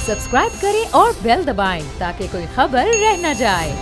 Subscribe करें और bell दबाएं ताकि कोई खबर रह न जाए।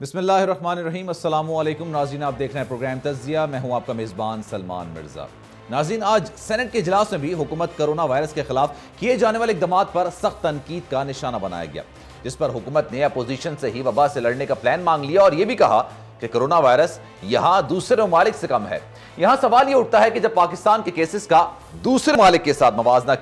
बिस्मिल्लाहिर्रहमानिर्रहीम, अस्सलामुअलैकुम नाज़रीन, आप देख रहे हैं प्रोग्राम तज़किया। मैं हूं आपका मेज़बान सलमान मिर्ज़ा। नाज़रीन, आज सेनेट के इजलास में भी हुकूमत कोरोना वायरस के खिलाफ किए जाने वाले इक़दामात पर सख्त तनकीद का निशाना बनाया गया, जिस पर हुकूमत ने अपोजिशन से ही वबा से लड़ने का प्लान मांग लिया और यह भी कहा कि कोरोना वायरस यहां दूसरे ममालिक से कम है। यहां सवाल यह उठता है कि जब पाकिस्तान के केसेस का दूसरे ममालिक के साथ मवाजना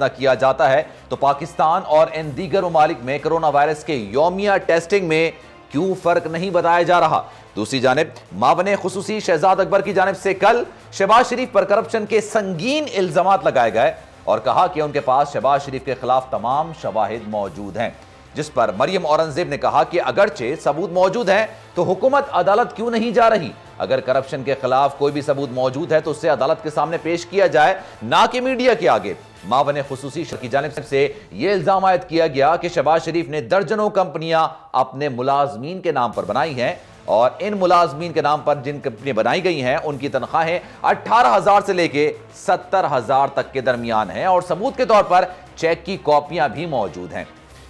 किया जाता है तो पाकिस्तान और इन दीगर ममालिक में कोरोना वायरस के यौमिया टेस्टिंग में क्यों फर्क नहीं बताया जा रहा। दूसरी जानिब मावने खुसूसी शहजाद अकबर की जानिब से कल शहबाज शरीफ पर करप्शन के संगीन इल्जामात लगाए गए और कहा कि उनके पास शहबाज शरीफ के खिलाफ तमाम शवाहिद मौजूद हैं, जिस पर मरियम औरंगजेब ने कहा कि अगरचे सबूत मौजूद हैं तो हुकूमत अदालत क्यों नहीं जा रही। अगर करप्शन के खिलाफ कोई भी सबूत मौजूद है तो उसे अदालत के सामने पेश किया जाए, ना कि मीडिया के आगे। मावने खुसूसी की जानिब से यह इल्जाम आयद किया गया कि शहबाज शरीफ ने दर्जनों कंपनियां अपने मुलाजमीन के नाम पर बनाई हैं और इन मुलाजमीन के नाम पर जिन कंपनियां बनाई गई हैं उनकी तनख्वाहें 18,000 से लेके 70,000 तक के दरमियान हैं और सबूत के तौर पर चेक की कॉपियां भी मौजूद हैं।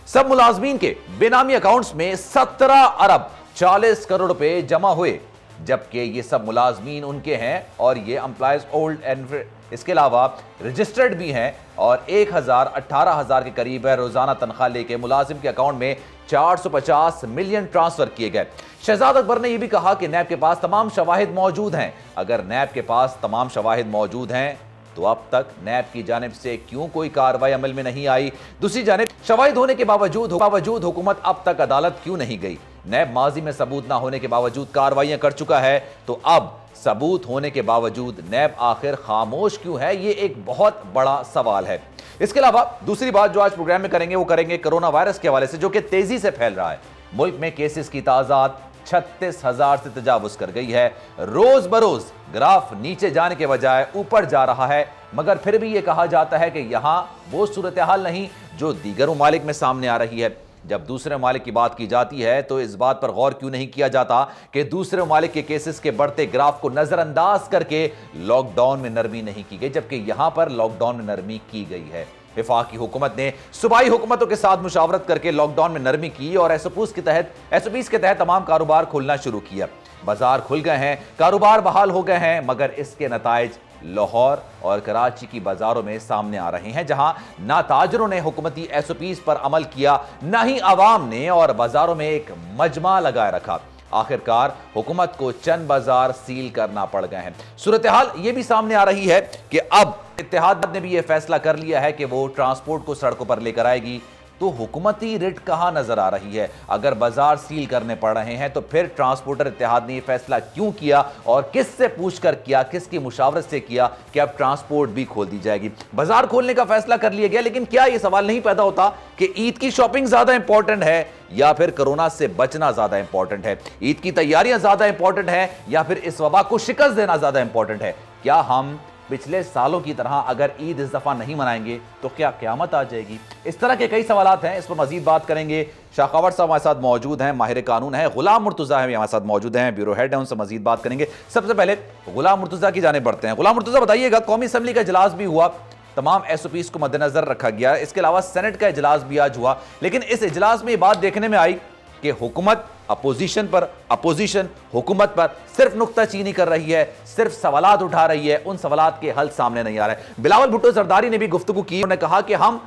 सब मुलाजमीन के बेनामी अकाउंट्स में 17 अरब 40 करोड़ रुपए जमा हुए, जबकि ये सब मुलाजमीन उनके हैं और ये एम्प्लॉयज ओल्ड एंड इसके अलावा रजिस्टर्ड भी हैं और 18,000 के करीब रोजाना तनख्वाह लेके मुलाजिम के अकाउंट में 450 मिलियन ट्रांसफर किए गए। शहजाद अकबर ने यह भी कहा कि नैब के पास तमाम शवाहिद मौजूद हैं। अगर नैब के पास तमाम शवाहिद मौजूद हैं तो अब तक नैब की जानिब से क्यों कोई कार्रवाई अमल में नहीं आई। दूसरी जानिब शवाहिद होने के बावजूद हुकूमत अब तक अदालत क्यों नहीं गई। नैब माजी में सबूत ना होने के बावजूद कार्रवाइयां कर चुका है, तो अब सबूत होने के बावजूद नैब आखिर खामोश क्यों है, ये एक बहुत बड़ा सवाल है। इसके अलावा दूसरी बात जो आज प्रोग्राम में करेंगे वो करेंगे कोरोना वायरस के हवाले से, जो कि तेजी से फैल रहा है। मुल्क में केसेस की तादाद 36,000 से तजावुज कर गई है। रोज बरोज ग्राफ नीचे जाने के बजाय ऊपर जा रहा है, मगर फिर भी यह कहा जाता है कि यहां वो सूरत हाल नहीं जो दीगर ममालिक में सामने आ रही है। जब दूसरे ममालिक की बात की जाती है तो इस बात पर गौर क्यों नहीं किया जाता कि दूसरे ममालिक के केसेस के बढ़ते ग्राफ को नजरअंदाज करके लॉकडाउन में नरमी नहीं की गई, जबकि यहां पर लॉकडाउन में नरमी की गई है। वफाकी हुकूमत ने सूबाई हुकूमतों के साथ मुशावरत करके लॉकडाउन में नरमी की और एसओपीज के तहत तमाम कारोबार खुलना शुरू किया। बाजार खुल गए हैं, कारोबार बहाल हो गए हैं, मगर इसके नताइज लाहौर और कराची की बाजारों में सामने आ रहे हैं, जहां ना ताजरों ने हुकूमती एसओपीज पर अमल किया, ना ही आवाम ने, और बाजारों में एक मजमा लगाए रखा। आखिरकार हुकूमत को चंद बाजार सील करना पड़ गए हैं। सूरत हाल यह भी सामने आ रही है कि अब इत्तेहाद ने भी यह फैसला कर लिया है कि वो ट्रांसपोर्ट को सड़कों पर लेकर आएगी, तो हुकूमती रिट कहां नजर आ रही है। अगर बाजार सील करने पड़ रहे हैं तो फिर ट्रांसपोर्टर इत्तेहाद ने यह फैसला क्यों किया और किससे पूछकर किया, किसकी मुशावरत से किया कि अब ट्रांसपोर्ट भी खोल दी जाएगी। बाजार खोलने का फैसला कर लिया गया, लेकिन क्या यह सवाल नहीं पैदा होता कि ईद की शॉपिंग ज्यादा इंपॉर्टेंट है या फिर कोरोना से बचना ज्यादा इंपॉर्टेंट है? ईद की तैयारियां ज्यादा इंपॉर्टेंट है या फिर इस वबा को शिकस्त देना ज्यादा इंपॉर्टेंट है? क्या हम पिछले सालों की तरह अगर ईद इस दफा नहीं मनाएंगे तो क्या क़यामत आ जाएगी? इस तरह के कई सवालात हैं। इस पर मजीद बात करेंगे। शाखावत साहब हमारे साथ मौजूद हैं, माहिर कानून है। गुलाम मुर्तज़ा है हमारे साथ मौजूद हैं, ब्यूरो हेड है, उनसे मजीद बात करेंगे। सबसे पहले गुलाम मुर्तज़ा की जानिब बढ़ते हैं। गुलाम मुर्तज़ा, बताइएगा, कौमी असम्बली का इजलास भी हुआ, तमाम एसओपीज को मद्देनजर रखा गया, इसके अलावा सेनेट का इजलास भी आज हुआ, लेकिन इस इजलास में ये बात देखने में आई कि हुकूमत अपोजिशन हुकूमत पर सिर्फ नुक्ताचीनी कर रही है, सिर्फ सवालात उठा रही है, उन सवालात के हल सामने नहीं आ रहे। बिलावल भुट्टो जरदारी ने भी गुफ्तगू की, उन्होंने कहा कि हम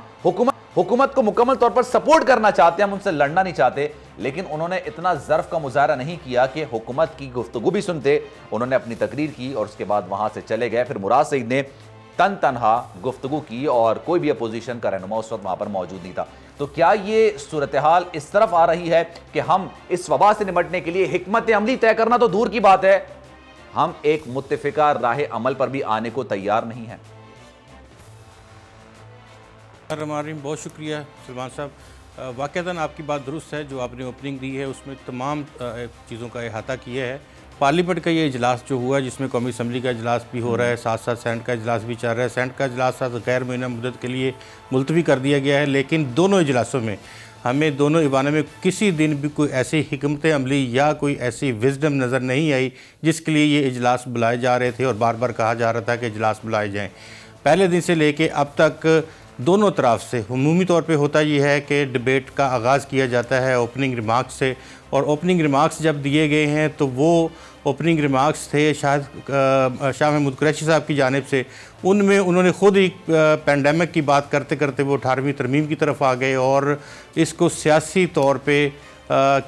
हुकूमत को मुकम्मल तौर पर सपोर्ट करना चाहते हैं, हम उनसे लड़ना नहीं चाहते, लेकिन उन्होंने इतना ज़र्फ का मुजाहरा नहीं किया कि हुकूमत की गुफ्तगू भी सुनते। उन्होंने अपनी तकरीर की और उसके बाद वहां से चले गए। फिर मुराद सईद ने तनहा गुफ्तगू की और कोई भी अपोजिशन का रहनुमा उस वक्त वहां पर मौजूद नहीं था। तो क्या ये सूरत हाल इस तरफ आ रही है कि हम इस वबा से निपटने के लिए हिकमत अमली तय करना तो दूर की बात है, हम एक मुत्तफिका राह अमल पर भी आने को तैयार नहीं है? बहुत शुक्रिया सलमान साहब। वाक़ईतन आपकी बात दुरुस्त है। जो आपने ओपनिंग दी है उसमें तमाम चीज़ों का अहाता किया है। पार्लियामेंट का ये इजलास जो हुआ जिसमें कौमी असम्बली का इजलास भी हो रहा है, साथ साथ सेनेट का इजलास भी चल रहा है। सेनेट का इजलास साथ गैर मुअय्यना मुद्दत के लिए मुलतवी कर दिया गया है, लेकिन दोनों इजलासों में हमें दोनों ईवानों में किसी दिन भी कोई ऐसी हिकमत अमली या कोई ऐसी विजडम नज़र नहीं आई जिसके लिए ये इजलास बुलाए जा रहे थे और बार बार कहा जा रहा था कि इजलास बुलाए जाएँ। पहले दिन से लेके अब तक दोनों तरफ से अमूमी तौर पे होता ये है कि डिबेट का आगाज़ किया जाता है ओपनिंग रिमार्क्स से, और ओपनिंग रिमार्क्स जब दिए गए हैं तो वो ओपनिंग रिमार्क्स थे शाह महमूद कुरैशी साहब की जानिब से। उनमें उन्होंने ख़ुद ही पेंडेमिक की बात करते करते वो 18वीं तरमीम की तरफ आ गए और इसको सियासी तौर पे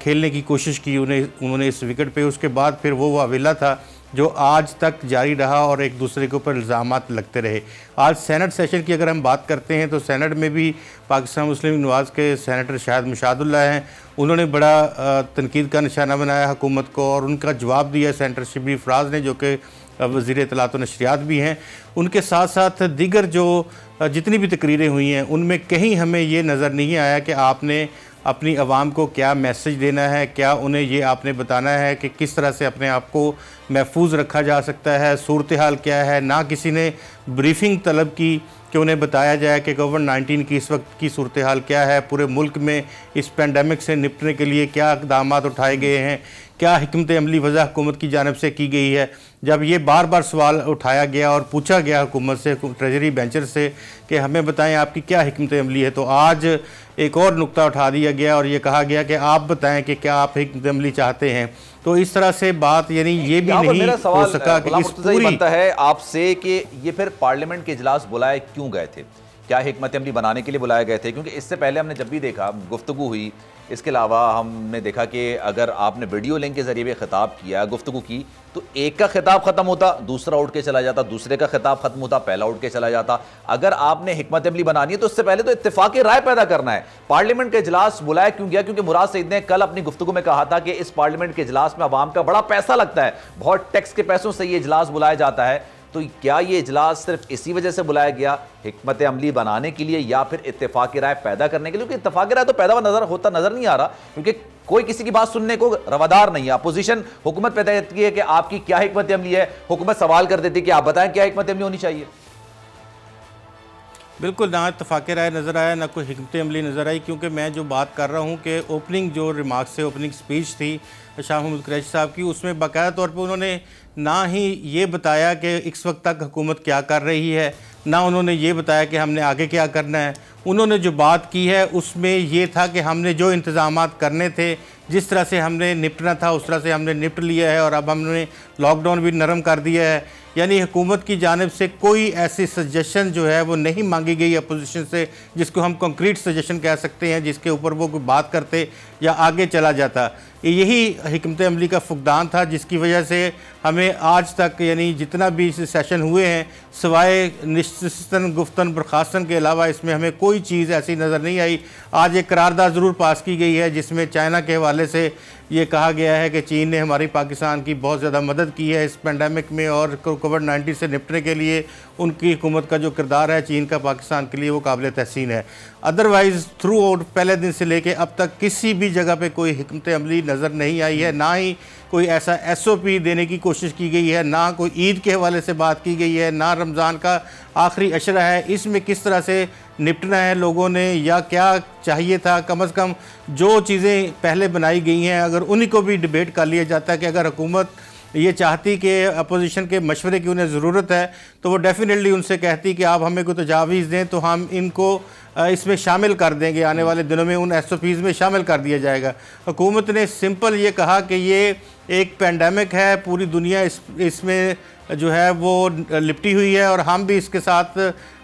खेलने की कोशिश की उन्होंने इस विकेट पे। उसके बाद फिर वो अवेला था जो आज तक जारी रहा और एक दूसरे के ऊपर इल्ज़ामात लगते रहे। आज सेनेट सेशन की अगर हम बात करते हैं तो सेनेट में भी पाकिस्तान मुस्लिम लीग नवाज़ के सेनेटर शाहिद मुशादुल्लाह हैं, उन्होंने बड़ा तनकीद का निशाना बनाया हुकूमत को और उनका जवाब दिया सेनेटर शिबली फराज ने, जो कि वज़ीर इत्तलात व नशरियात भी हैं। उनके साथ साथ दीगर जो जितनी भी तकरीरें हुई हैं उनमें कहीं हमें ये नज़र नहीं आया कि आपने अपनी आवाम को क्या मैसेज देना है, क्या उन्हें ये आपने बताना है कि किस तरह से अपने आप को महफूज रखा जा सकता है, सूरत हाल क्या है। ना किसी ने ब्रीफिंग तलब की कि उन्हें बताया जाए कि कोविड-19 की इस वक्त की सूरत हाल क्या है, पूरे मुल्क में इस पेंडेमिक से निपटने के लिए क्या इक़दाम उठाए गए हैं, क्या हिकमत अमली वज़ह हुकूमत की जानिब से की गई है। जब ये बार बार सवाल उठाया गया और पूछा गया हुकूमत से, ट्रेजरी बेंचर से कि हमें बताएं आपकी क्या हिकमत अमली है, तो आज एक और नुक्ता उठा दिया गया और ये कहा गया कि आप बताएं कि क्या आप हिकमत अमली चाहते हैं। तो इस तरह से बात यानी ये भी नहीं हो सका कि इस पूरी बनता है आपसे कि ये फिर पार्लियामेंट के इजलास बुलाए क्यों गए थे, क्या हिकमत अमली बनाने के लिए बुलाए गए थे? क्योंकि इससे पहले हमने जब भी देखा गुफ्तगू हुई, इसके अलावा हमने देखा कि अगर आपने वीडियो लिंक के जरिए भी खिताब किया, गुफ्तगू की, तो एक का खिताब खत्म होता, दूसरा उठ के चला जाता, दूसरे का खिताब खत्म होता, पहला उठ के चला जाता। अगर आपने हिकमत अमली बनानी है तो उससे पहले तो इत्तेफाकी राय पैदा करना है। पार्लियामेंट का इजलास बुलाया क्यों गया? क्योंकि मुराद सईद ने कल अपनी गुफ्तगू में कहा था कि इस पार्लियामेंट के इजलास में अवाम का बड़ा पैसा लगता है, बहुत टैक्स के पैसों से ये इजलास बुलाया जाता है। तो क्या ये इजलास सिर्फ इसी वजह से बुलाया गया, हिकमत अमली बनाने के लिए, या फिर इत्तेफाकी राय पैदा करने के लिए? क्योंकि इत्तेफाकी राय तो पैदा होता नजर नहीं आ रहा, क्योंकि कोई किसी की बात सुनने को रवादार नहीं है। अपोजिशन हुकूमत पैदा करती है कि आपकी क्या हिकमत अमली है, हुकूमत सवाल कर देती है कि आप बताएं क्या हिकमत अमली होनी चाहिए। बिल्कुल ना इत्तेफाक राय नज़र आया, ना कोई हिकमत अमली नज़र आई। क्योंकि मैं जो बात कर रहा हूँ कि ओपनिंग जो रिमार्क्स है, ओपनिंग स्पीच थी शाह महमूद कुरैशी साहब की, उसमें बाकायदा तौर पर उन्होंने ना ही ये बताया कि इस वक्त तक हुकूमत क्या कर रही है, ना उन्होंने ये बताया कि हमने आगे क्या करना है। उन्होंने जो बात की है उसमें ये था कि हमने जो इंतज़ामात करने थे, जिस तरह से हमने निपटना था उस तरह से हमने निपट लिया है और अब हमने लॉकडाउन भी नरम कर दिया है। यानी हुकूमत की जानिब से कोई ऐसी सजेशन जो है वो नहीं मांगी गई अपोजिशन से जिसको हम कंक्रीट सजेशन कह सकते हैं, जिसके ऊपर वो कोई बात करते या आगे चला जाता। यही हिकमत अमली का फुकदान था जिसकी वजह से हमें आज तक यानी जितना भी सेशन हुए हैं, सिवाय निश्चितन गुफ्तन बर्खास्तन के अलावा इसमें हमें कोई चीज़ ऐसी नज़र नहीं आई। आज एक करारदाद ज़रूर पास की गई है जिसमें चाइना के हवाले से ये कहा गया है कि चीन ने हमारी पाकिस्तान की बहुत ज़्यादा मदद की है इस पेंडेमिक में, और कोविड-19 से निपटने के लिए उनकी हुकूमत का जो किरदार है चीन का पाकिस्तान के लिए वो काबिल तहसीन है। अदरवाइज़ थ्रू आउट पहले दिन से लेके अब तक किसी भी जगह पे कोई हिकमत अमली नज़र नहीं आई है, ना ही कोई ऐसा SOP देने की कोशिश की गई है, ना कोई ईद के हवाले से बात की गई है, ना रमज़ान का आखिरी अशरा है, इसमें किस तरह से निपटना है लोगों ने या क्या चाहिए था। कम अज़ कम जो चीज़ें पहले बनाई गई हैं अगर उन्हीं को भी डिबेट कर लिया जाता है कि अगर हुकूमत ये चाहती कि अपोजिशन के मशवरे की उन्हें ज़रूरत है तो वो डेफिनेटली उनसे कहती कि आप हमें कोई तजावीज़ दें तो हम इनको इसमें शामिल कर देंगे, आने वाले दिनों में उन SOPs में शामिल कर दिया जाएगा। हुकूमत ने सिंपल ये कहा कि ये एक पेंडेमिक है, पूरी दुनिया इसमें जो है वो लिपटी हुई है और हम भी इसके साथ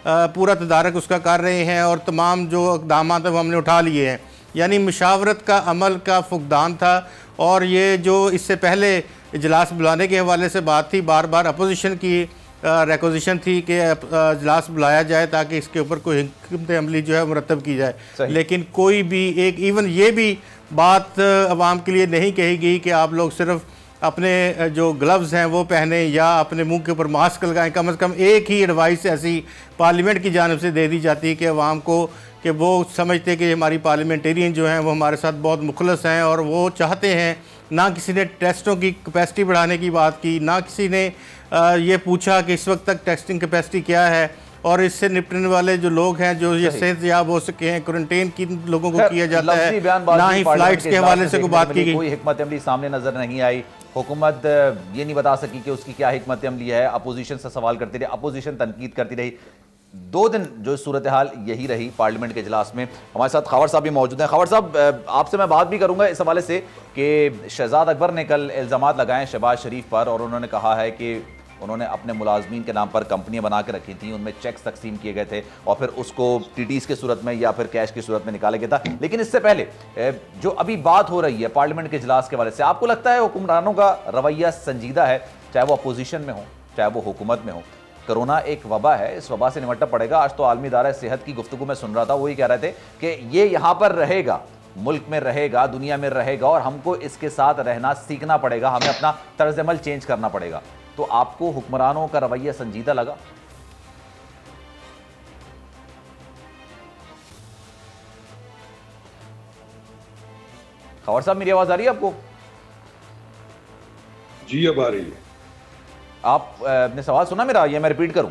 पूरा तदारक उसका कर रहे हैं और तमाम जो इक़दाम हैं वो हमने उठा लिए हैं। यानी मुशावरत का अमल का फुकदान था। और ये जो इससे पहले इजलास बुलाने के हवाले से बात थी, बार बार अपोजिशन की रिक्वेजिशन थी कि इजलास बुलाया जाए ताकि इसके ऊपर कोई हिकमत अमली जो है मुरतब की जाए, लेकिन कोई भी एक इवन ये भी बात अवाम के लिए नहीं कही गई कि आप लोग सिर्फ अपने जो ग्लव्स हैं वो पहने या अपने मुंह के ऊपर मास्क लगाएं। कम से कम एक ही एडवाइस ऐसी पार्लियामेंट की जानिब से दे दी जाती है कि अवाम को कि वो समझते कि हमारी पार्लियामेंटेरियन जो हैं वो हमारे साथ बहुत मुखलस हैं और वो चाहते हैं। ना किसी ने टेस्टों की कैपेसिटी बढ़ाने की बात की, ना किसी ने ये पूछा कि इस वक्त तक टेस्टिंग कैपेसिटी क्या है और इससे निपटने वाले जो लोग हैं जो ये सेहतयाब हो सके हैं, क्वारंटीन किन लोगों को किया जाता है, ना ही फ्लाइट्स के हवाले से कोई बात की गई। कोई हिकमत अमली सामने नजर नहीं आई। हुकूमत ये नहीं बता सकी कि उसकी क्या हिकमत अमली है। अपोजिशन से सवाल करती रही, अपोजिशन तनकीद करती रही। 2 दिन जो सूरत हाल यही रही पार्लियामेंट के इजलास में। हमारे साथ खबर साहब भी मौजूद हैं। खबर साहब, आपसे मैं बात भी करूंगा इस हवाले से कि शहजाद अकबर ने कल इल्ज़ामात लगाए शहबाज शरीफ पर और उन्होंने कहा है कि उन्होंने अपने मुलाजमीन के नाम पर कंपनियां बना के रखी थी, उनमें चेक्स तकसीम किए गए थे और फिर उसको टीडीज़ की सूरत में या फिर कैश की सूरत में निकाला गया था। लेकिन इससे पहले जो अभी बात हो रही है पार्लियामेंट के इजलास के हवाले से, आपको लगता है हुक्मरानों का रवैया संजीदा है, चाहे वो अपोजिशन में हो चाहे वो हुकूमत में हो? कोरोना एक वबा है, इस वबा से निपटना पड़ेगा। आज तो आलमी इदारा सेहत की गुफ्तगू में सुन रहा था, वो ये कह रहे थे कि ये यहाँ पर रहेगा, मुल्क में रहेगा, दुनिया में रहेगा और हमको इसके साथ रहना सीखना पड़ेगा, हमें अपना तर्ज अमल चेंज करना पड़ेगा। तो आपको हुक्मरानों का रवैया संजीदा लगा? खबर साहब, मेरी आवाज आ रही है आपको? जी अब आ रही है। आपने सवाल सुना मेरा, ये मैं रिपीट करूं?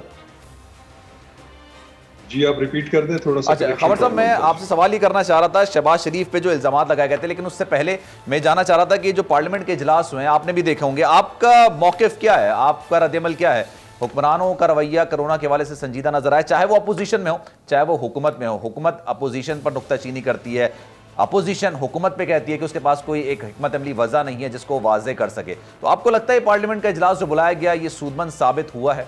जी आप रिपीट कर दें थोड़ा सा। अच्छा खबर साहब, मैं आपसे सवाल ही करना चाह रहा था शहबाज शरीफ पे जो इल्जामात लगाए गए थे, लेकिन उससे पहले मैं जानना चाह रहा था कि जो पार्लियामेंट के इजलास हुए हैं, आपने भी देखे होंगे, आपका मौकिफ क्या है, आपका रद्दअमल क्या है? हुक्मरानों का रवैया कोरोना के हवाले से संजीदा नजर आए, चाहे वो अपोजिशन में हो चाहे वो हुकूमत में हो। हुकूमत अपोजिशन पर नुक्ताचीनी करती है, अपोजिशन हुकूमत पे कहती है कि उसके पास कोई एक हिकमत अमली वजह नहीं है जिसको वाजे कर सके। तो आपको लगता है पार्लियामेंट का इजलास जो बुलाया गया ये सूदमंद साबित हुआ है?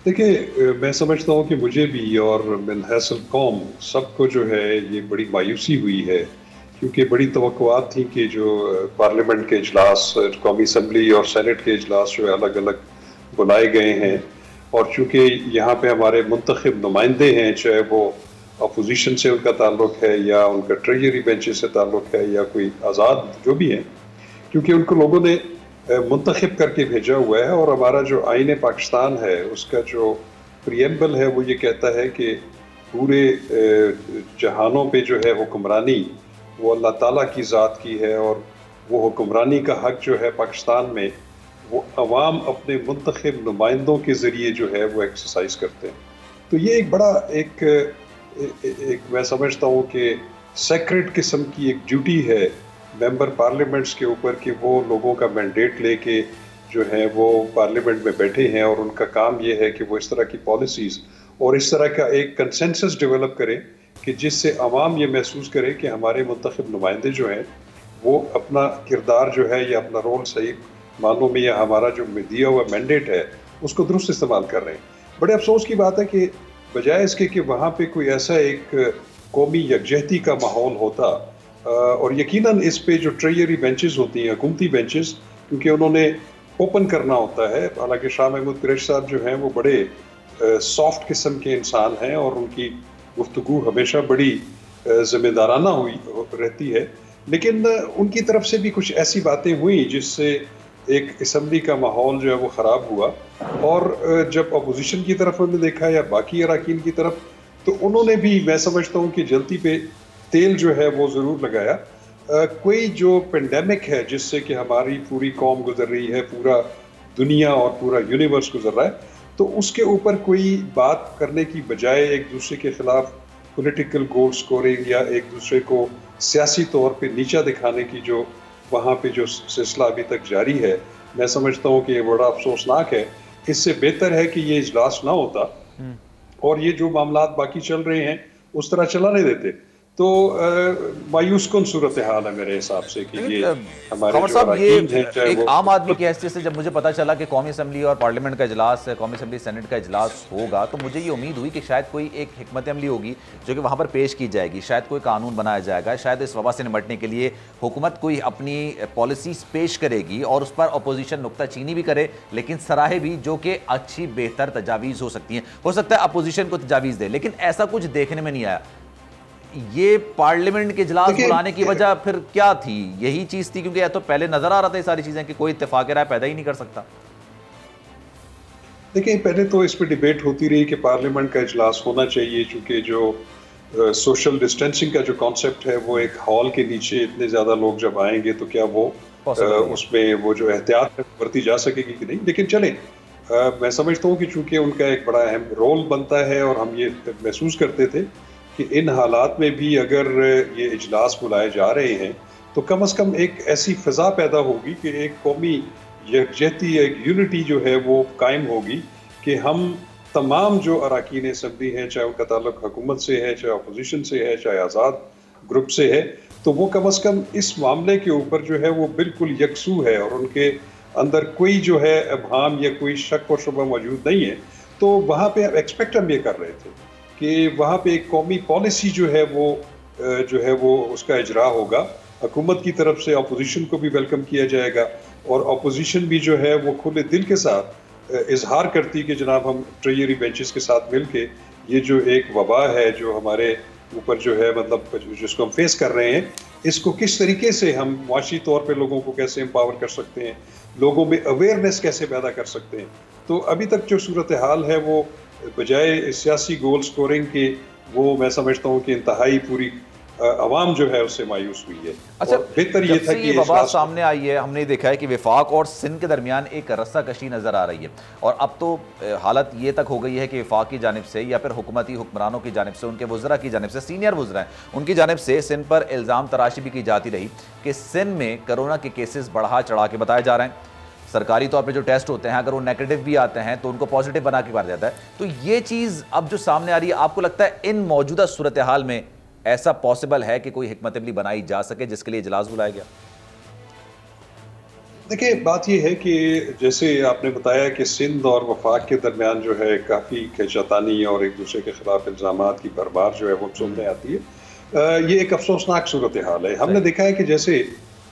देखिए, मैं समझता हूँ कि मुझे भी और मिनहसल कौम सबको जो है ये बड़ी मायूसी हुई है, क्योंकि बड़ी तवक्कुआत थी कि जो पार्लियामेंट के इजलास, कौमी असम्बली और सेनेट के इजलास जो है अलग अलग बुलाए गए हैं और चूँकि यहाँ पे हमारे मुंतखब नुमाइंदे हैं, चाहे वो अपोजिशन से उनका ताल्लुक है या उनका ट्रेजरी बेंचेस से ताल्लुक है या कोई आज़ाद जो भी है, क्योंकि उनको लोगों ने मुंतखब करके भेजा हुआ है और हमारा जो आईन पाकिस्तान है उसका जो प्रियम्बल है वो ये कहता है कि पूरे जहानों पे जो है हुक्मरानी वो अल्लाह ताला की ज़ात की है और वो हुक्मरानी का हक जो है पाकिस्तान में वो अवाम अपने मुंतखब नुमाइंदों के ज़रिए जो है वो एक्सरसाइज करते हैं। तो ये एक बड़ा एक मैं समझता हूँ कि सेक्रेट किस्म की एक ड्यूटी है मेंबर पार्लियामेंट्स के ऊपर कि वो लोगों का मैंडेट लेके जो है वो पार्लियामेंट में बैठे हैं और उनका काम ये है कि वो इस तरह की पॉलिसीज़ और इस तरह का एक कंसेंसस डेवलप करें कि जिससे आवाम ये महसूस करे कि हमारे मुंतखब नुमाइंदे जो हैं वो अपना किरदार जो है या अपना रोल सही मानों में या हमारा जो दिया हुआ मैंडेट है उसको दुरुस्त इस्तेमाल कर रहे हैं। बड़े अफसोस की बात है कि बजाय इसके कि वहाँ पे कोई ऐसा एक कौमी यकजहती का माहौल होता और यकीनन इस पे जो ट्रेजरी बेंचेस होती हैं, हुकूमती बेंचेस, क्योंकि उन्होंने ओपन करना होता है। हालांकि शाह महमूद कुरैशी साहब जो हैं वो बड़े सॉफ्ट किस्म के इंसान हैं और उनकी गुफ्तगू हमेशा बड़ी ज़िम्मेदाराना हुई रहती है, लेकिन उनकी तरफ से भी कुछ ऐसी बातें हुई जिससे एक असम्बली का माहौल जो है वो ख़राब हुआ और जब अपोजिशन की तरफ उन्होंने देखा या बाकी अरकान की तरफ तो उन्होंने भी, मैं समझता हूँ कि जल्दी पे तेल जो है वो ज़रूर लगाया। कोई जो पेंडेमिक है जिससे कि हमारी पूरी कौम गुजर रही है, पूरा दुनिया और पूरा यूनिवर्स गुजर रहा है, तो उसके ऊपर कोई बात करने की बजाय एक दूसरे के खिलाफ पॉलिटिकल गोल स्कोरिंग या एक दूसरे को सियासी तौर पे नीचा दिखाने की जो वहाँ पे जो सिलसिला अभी तक जारी है, मैं समझता हूँ कि ये बड़ा अफसोसनाक है। इससे बेहतर है कि ये इजलास ना होता और ये जो मामलात बाकी चल रहे हैं उस तरह चलाने देते। तो मायूस कौन सूरत हाल है मेरे हिसाब से कि ये हमारे खबर साहब, ये एक आम आदमी की हैसियत से जब मुझे पता चला कि कौमी असम्बली और पार्लियामेंट का इजलास, कौमी असम्बली सेनेट का इजलास होगा, तो मुझे ये उम्मीद हुई कि शायद कोई एक हिकमत अमली होगी जो कि वहाँ पर पेश की जाएगी, शायद कोई कानून बनाया जाएगा, शायद इस वबा से निपटने के लिए हुकूमत कोई अपनी पॉलिसीज पेश करेगी और उस पर अपोजिशन नुक्ताचीनी भी करे, लेकिन सराहे भी, जो कि अच्छी बेहतर तजावीज़ हो सकती हैं। हो सकता है अपोजिशन को तजावीज़ दे, लेकिन ऐसा कुछ देखने में नहीं आया। ये पार्लियामेंट के इजलास बुलाने की वजह फिर क्या थी? यही चीज थी, क्योंकि या तो पहले नजर आ रहा था ये सारी चीजें कि कोई इत्तेफाक राय पैदा ही नहीं कर सकता। देखिए, पहले तो इस पर डिबेट होती रही कि पार्लियामेंट का इजलास होना चाहिए, चूँकि जो सोशल डिस्टेंसिंग का जो कॉन्सेप्ट है वो एक हॉल के नीचे इतने ज़्यादा लोग जब आएंगे तो क्या वो उसमें वो जो एहतियात बरती जा सकेगी कि नहीं। लेकिन चले, मैं समझता हूँ कि चूँकि उनका एक बड़ा अहम रोल बनता है और हम ये महसूस करते थे कि इन हालात में भी अगर ये इजलास बुलाए जा रहे हैं तो कम से कम एक ऐसी फ़िज़ा पैदा होगी कि एक कौमी यकजहती, एक यूनिटी जो है वो कायम होगी कि हम तमाम जो अरकान असम्बली हैं, चाहे उनका ताल्लुक हुकूमत से है, चाहे अपोजिशन से है, चाहे आज़ाद ग्रुप से है, तो वो कम से कम इस मामले के ऊपर जो है वो बिल्कुल यकसू है और उनके अंदर कोई जो है अबहाम या कोई शक और शुबा मौजूद नहीं है। तो वहाँ पे एक्सपेक्ट हम ये कर रहे थे कि वहाँ पे एक कौमी पॉलिसी जो है वो उसका इजरा होगा। हुकूमत की तरफ से अपोजिशन को भी वेलकम किया जाएगा और अपोजिशन भी जो है वो खुले दिल के साथ इजहार करती कि जनाब हम ट्रेजरी बेंचेस के साथ मिल के ये जो एक वबा है जो हमारे ऊपर जो है, मतलब जिसको हम फेस कर रहे हैं, इसको किस तरीके से हम मुआशी तौर पे लोगों को कैसे एम्पावर कर सकते हैं, लोगों में अवेयरनेस कैसे पैदा कर सकते हैं। तो अभी तक जो सूरत हाल है वो बजाय सियासी गोल स्कोरिंग के, वो मैं समझता हूँ कि इंतहाई पूरी अवाम जो है उससे मायूस हुई है। अच्छा, बेहतर ये था कि ये बात सामने आई है, हमने देखा है कि वफाक और सिंध के दरमियान एक रस्साकशी नज़र आ रही है और अब तो हालत ये तक हो गई है कि वफाक की जानिब से या फिर हुकूमती हुक्मरानों की जानिब से, उनके वज़रा की जानिब से, सीनियर वज़रा हैं उनकी जानिब से सिंध पर इल्ज़ाम तराशी भी की जाती रही कि सिंध में कोरोना के केसेस बढ़ा चढ़ा के बताए जा रहे हैं। सरकारी तौर पे जो टेस्ट होते हैं अगर वो नेगेटिव भी आते हैं तो उनको पॉजिटिव बना के मारा जाता है। तो ये चीज़ अब जो सामने आ रही है, आपको लगता है इन मौजूदा सूरत हाल में ऐसा पॉसिबल है कि कोई हिकमत अमली बनाई जा सके जिसके लिए इजलास बुलाया गया? देखिए, बात यह है कि जैसे आपने बताया कि सिंध और वफाक के दरमियान जो है काफ़ी खिंचातानी और एक दूसरे के खिलाफ इल्ज़ामात की भरमार जो है वो सामने आती है। ये एक अफसोसनाक सूरत हाल है। हमने देखा है कि जैसे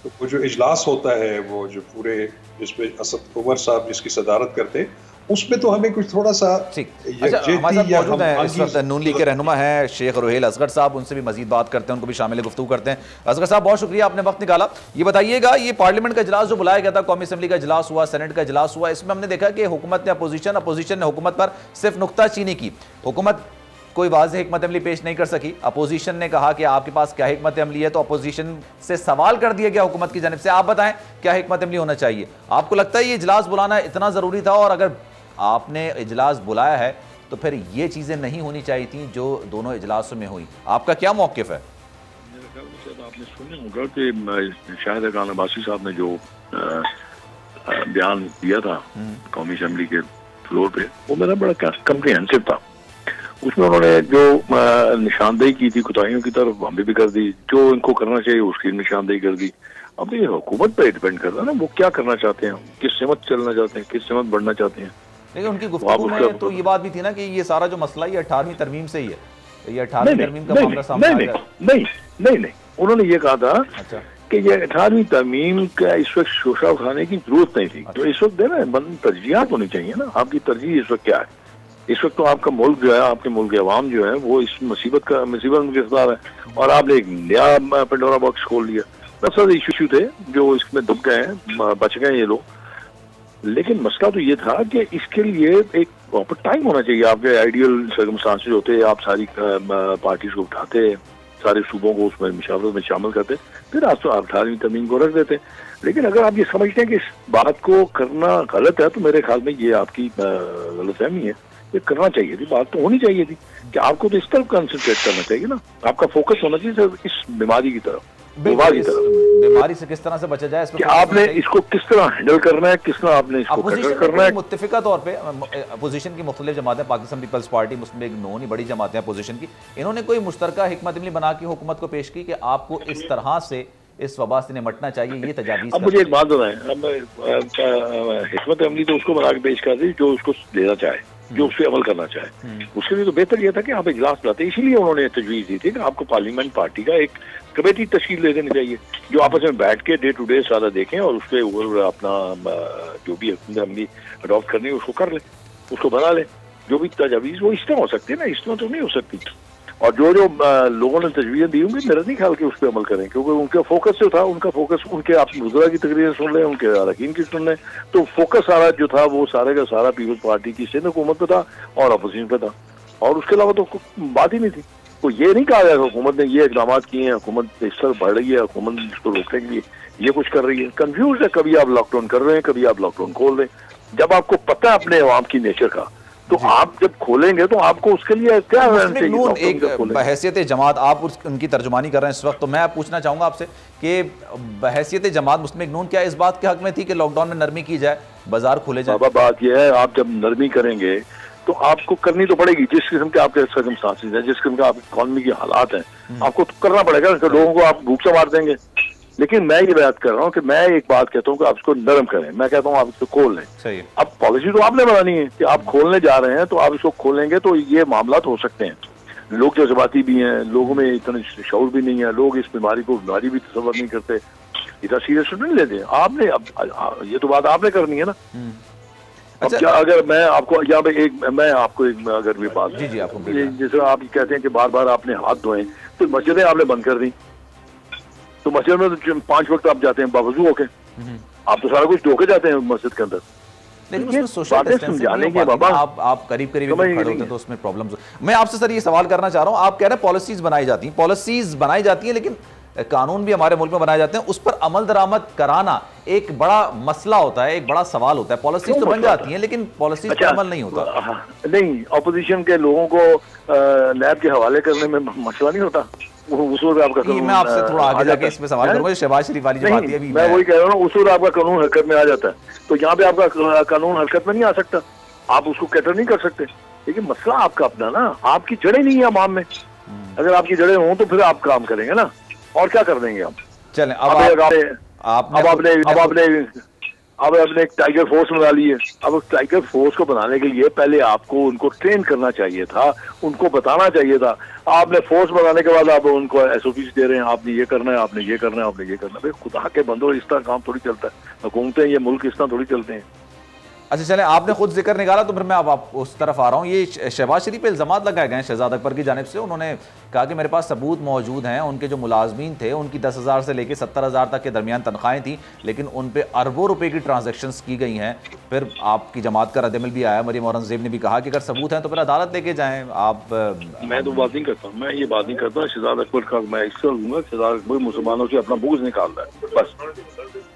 वो जो इजलास होता है, वो जो पूरे जिसमें असद उमर साहब जिसकी सदारत करते हैं, उसमें तो हमें कुछ थोड़ा सा ठीक। अच्छा, हमारे साथ मौजूद हैं इस वक्त नून लीग के रहनुमा हैं शेख रुहेल असगर साहब, उनसे भी मजीद बात करते हैं, उनको भी शामिल गुफ्तगू करते हैं। असगर साहब, बहुत शुक्रिया, आपने वक्त निकाला। ये बताइएगा, ये पार्लियामेंट का इजलास जो बुलाया गया था, कौमी असम्बली का इजलास हुआ, सेनेट का इजलास हुआ, इसमें हमने देखा कि हुकूमत ने अपोजिशन ने हुकूमत पर सिर्फ नुक्ताचीनी की। हुकूमत कोई वाज़ेह हिकमत अमली पेश नहीं कर सकी। अपोजिशन ने कहा कि आपके पास क्या हिकमत अमली है, तो अपोजिशन से सवाल कर दिया गया हुकूमत की जानिब से, आप बताएं क्या हिकमत अमली होना चाहिए। आपको लगता है ये इजलास बुलाना इतना ज़रूरी था, और अगर आपने इजलास बुलाया है तो फिर ये चीज़ें नहीं होनी चाहिए थी जो दोनों इजलासों में हुई? आपका क्या मौक़िफ़ है? मेरे ख्याल से आपने सुना होगा कि शाहिद खान अब्बासी साहब ने जो बयान दिया था कौमी असम्बली के फ्लोर पे, वो मेरा बड़ा कम्प्रिहेंसिव था। उसमें उन्होंने जो निशानदेही की थी कोताहियों की तरफ, हम भी कर दी, जो इनको करना चाहिए उसकी निशानदेही कर दी। अब ये हुकूमत पर डिपेंड करता है ना, वो क्या करना चाहते हैं, किस सिमत चलना चाहते हैं, किस सिमत बढ़ना चाहते हैं। लेकिन उनकी गुफ्तगू में तो ये बात भी थी ना कि ये सारा जो मसला ये 18वीं तरमीम से ही है, ये 18वीं तरमीम का मामला सामने आया। नहीं, उन्होंने ये कहा था कि ये 18वीं तरमीम का इस वक्त शोशा उठाने की जरूरत नहीं थी। जो इस वक्त देना बंद तरजीहात होनी चाहिए ना, आपकी तरजीह इस वक्त क्या है? इस वक्त तो आपका मुल्क जो है, आपके मुल्क के अवाम जो है वो इस मुसीबत में गिरफ्तार है और आपने एक नया पेंडोरा बॉक्स खोल लिया। बहुत सारे इशू थे जो इसमें दुब गए हैं, बच गए ये लोग। लेकिन मसला तो ये था कि इसके लिए एक प्रॉपर टाइम होना चाहिए। आपके आइडियल सर्कमस्टांसेस होते, आप सारी पार्टीज को उठाते, सारे सूबों को उसमें मुशावरत में शामिल करते, फिर आप 18वीं तरमीम को रख देते। लेकिन अगर आप ये समझते हैं कि इस बात को करना गलत है, तो मेरे ख्याल में ये आपकी गलतफहमी है। ये करना चाहिए थी, बात तो होनी चाहिए थी कि आपको तो इस तरफ कंसंट्रेट करना चाहिए ना, आपका फोकस होना चाहिए सिर्फ इस बीमारी की तरफ। बीमारी से किस तरह से बचा जाए, कि आपने इसको किस तरह हैंडल करना है, किस तरह आपने इसको हैंडल करना है। मुत्तफिका तौर पे अपोजिशन की मुख्तलिफ जमातें, पाकिस्तान पीपल्स पार्टी, मुस्लिम लीग नून, बड़ी जमातें अपोजिशन की, इन्होंने कोई मुश्तरका हिकमत अमली बना के हुकूमत को पेश की कि आपको इस तरह से इस वबा से निपटना चाहिए, ये तजावीज़। अब मुझे एक बात बताएं, अब हिकमत अमली तो उसको बना के पेश कर दी जो उसको देना चाहे, जो उस पर अमल करना चाहे। उसके लिए तो बेहतर यह था कि आप इजलास बुलाते। इसीलिए उन्होंने तजवीज़ दी थी कि आपको पार्लियामेंट पार्टी का एक कमेटी तश्कील दे देनी चाहिए जो आपस में बैठ के डे टू डे सारा देखें और उस पर ऊपर अपना जो भी अमली अडॉप्ट करनी है उसको कर ले, उसको बना ले। जो भी तजावीज़ वो इस तरह हो सकती है ना, इस तरह तो नहीं हो सकती। और जो जो लोगों ने तजवीज़ें दी होंगी, मेरा नहीं ख्याल कि उस पर अमल करें, क्योंकि उनका फोकस जो था, उनका फोकस उनके आप बुजुर्ग की तकरीरें सुन रहे हैं, उनके अरकान की सुन रहे हैं, तो फोकस सारा जो था वो सारे का सारा पीपल्स पार्टी की सिंध हुकूमत पे था और अपोजिशन पे था, और उसके अलावा तो बात ही नहीं थी। तो ये नहीं कहा जाएगा हुकूमत ने ये इकदाम किए हैं, हुकूमत इस तरह बढ़ रही है, हुकूमत इसको रोकने के लिए ये कुछ कर रही है। कंफ्यूज है, कभी आप लॉकडाउन कर रहे हैं, कभी आप लॉकडाउन खोल रहे हैं। जब आपको पता है अपने अवाम की नेचर का, तो आप जब खोलेंगे तो आपको उसके लिए क्या एक बहैसियत जमात आप उनकी तर्जुमानी कर रहे हैं इस वक्त, तो मैं पूछना चाहूंगा आपसे कि बहैसियत जमात मुस्लिम लीग नून क्या इस बात के हक में थी कि लॉकडाउन में नरमी की जाए, बाजार खुले जाए? बात यह है, आप जब नरमी करेंगे तो आपको करनी तो पड़ेगी, जिस किस्म के आपके सर्कमस्टांसेस हैं, जिस किस्म के आपकी इकॉनमी के हालात हैं, आपको तो करना पड़ेगा। तो लोगों को आप भूख से मार देंगे। लेकिन मैं ये बात कर रहा हूँ कि मैं एक बात कहता हूँ कि आप इसको नरम करें, मैं कहता हूँ आप इसको खोल लें। सही। अब पॉलिसी तो आपने बनानी है कि आप खोलने जा रहे हैं, तो आप इसको खोलेंगे तो ये मामला हो सकते हैं। लोग जज्बाती भी हैं, लोगों में इतना शऊर भी नहीं है, लोग इस बीमारी को बीमारी भी तस्वर नहीं करते, इतना सीरियस नहीं लेते। आपने अब ये तो बात आपने करनी है ना। अब क्या अगर मैं आपको यहाँ पे मैं आपको एक अगर भी बात जी आपको जैसे आप कहते हैं कि बार बार आपने हाथ धोए, तो मस्जिदें आपने बंद कर दी, तो मस्जिद में तो 5 वक्त आप जाते हैं बावजू होके, आप तो सारा कुछ धो के जाते हैं मस्जिद के अंदर। लेकिन उसमें सोशल डिस्टेंसिंग समझाने के बाबा आप करीब करीब खड़े होते हैं तो उसमें प्रॉब्लम्स। मैं आपसे सर ये सवाल करना चाह रहा हूँ, आप कह रहे हैं पॉलिसीज बनाई जाती हैं, लेकिन कानून भी हमारे मुल्क में बनाए जाते हैं, उस पर अमल दरामद कराना एक बड़ा मसला होता है, एक बड़ा सवाल होता है। पॉलिसीज तो बन जाती हैं लेकिन पॉलिसीज पर अमल नहीं होता। नहीं, ऑपोजिशन के लोगों को लैब के हवाले करने में मसला नहीं होता। उसूल आपका कानून, मैं आपसे थोड़ा आगे जाके इसमें सवाल करूंगा, शहबाज शरीफ वाली जो बात है, मैं वही कह रहा हूँ, उसूल आपका कानून हरकत में आ जाता है, तो यहाँ पे आपका कानून हरकत में नहीं आ सकता, आप उसको कैटर नहीं कर सकते। लेकिन मसला आपका अपना ना, आपकी जड़ें नहीं है अवाम में। अगर आपकी जड़ें हों तो फिर आप काम करेंगे ना, और क्या कर देंगे आप? चलें, अब आपने एक टाइगर फोर्स बना ली है। अब उस टाइगर फोर्स को बनाने के लिए पहले आपको उनको ट्रेन करना चाहिए था, उनको बताना चाहिए था। आपने फोर्स बनाने के बाद आप उनको एसओपी दे रहे हैं, आपने ये करना है, आपने ये करना है, आपने ये करना है। भाई खुदा के बंदो, इस तरह काम थोड़ी चलता है। हुकूमतें, ये मुल्क इस तरह थोड़ी चलते हैं। अच्छा चलें, आपने खुद जिक्र निकाला तो फिर मैं अब उस तरफ आ रहा हूँ। ये शहबाज शरीफ पे इल्ज़ामात लगाए गए हैं शहजाद अकबर की जानिब से। उन्होंने कहा कि मेरे पास सबूत मौजूद हैं, उनके जो मुलाजमीन थे उनकी 10,000 से लेकर 70,000 तक के दरमियान तनख्वाहें थी, लेकिन उन पे अरबों रुपए की ट्रांजैक्शंस की गई हैं। फिर आपकी जमात का रद्दअमल भी आया, मरीम औरंगजेब ने भी कहा कि अगर सबूत हैं तो फिर अदालत लेके जाएँ। आप मैं तो बात नहीं करता, मैं ये बात नहीं करता। शहजाद अकबर का मैं इसका लूँगा, शहजाद अकबर मुसलमानों से अपना बुग़्ज़ निकाल रहा है बस।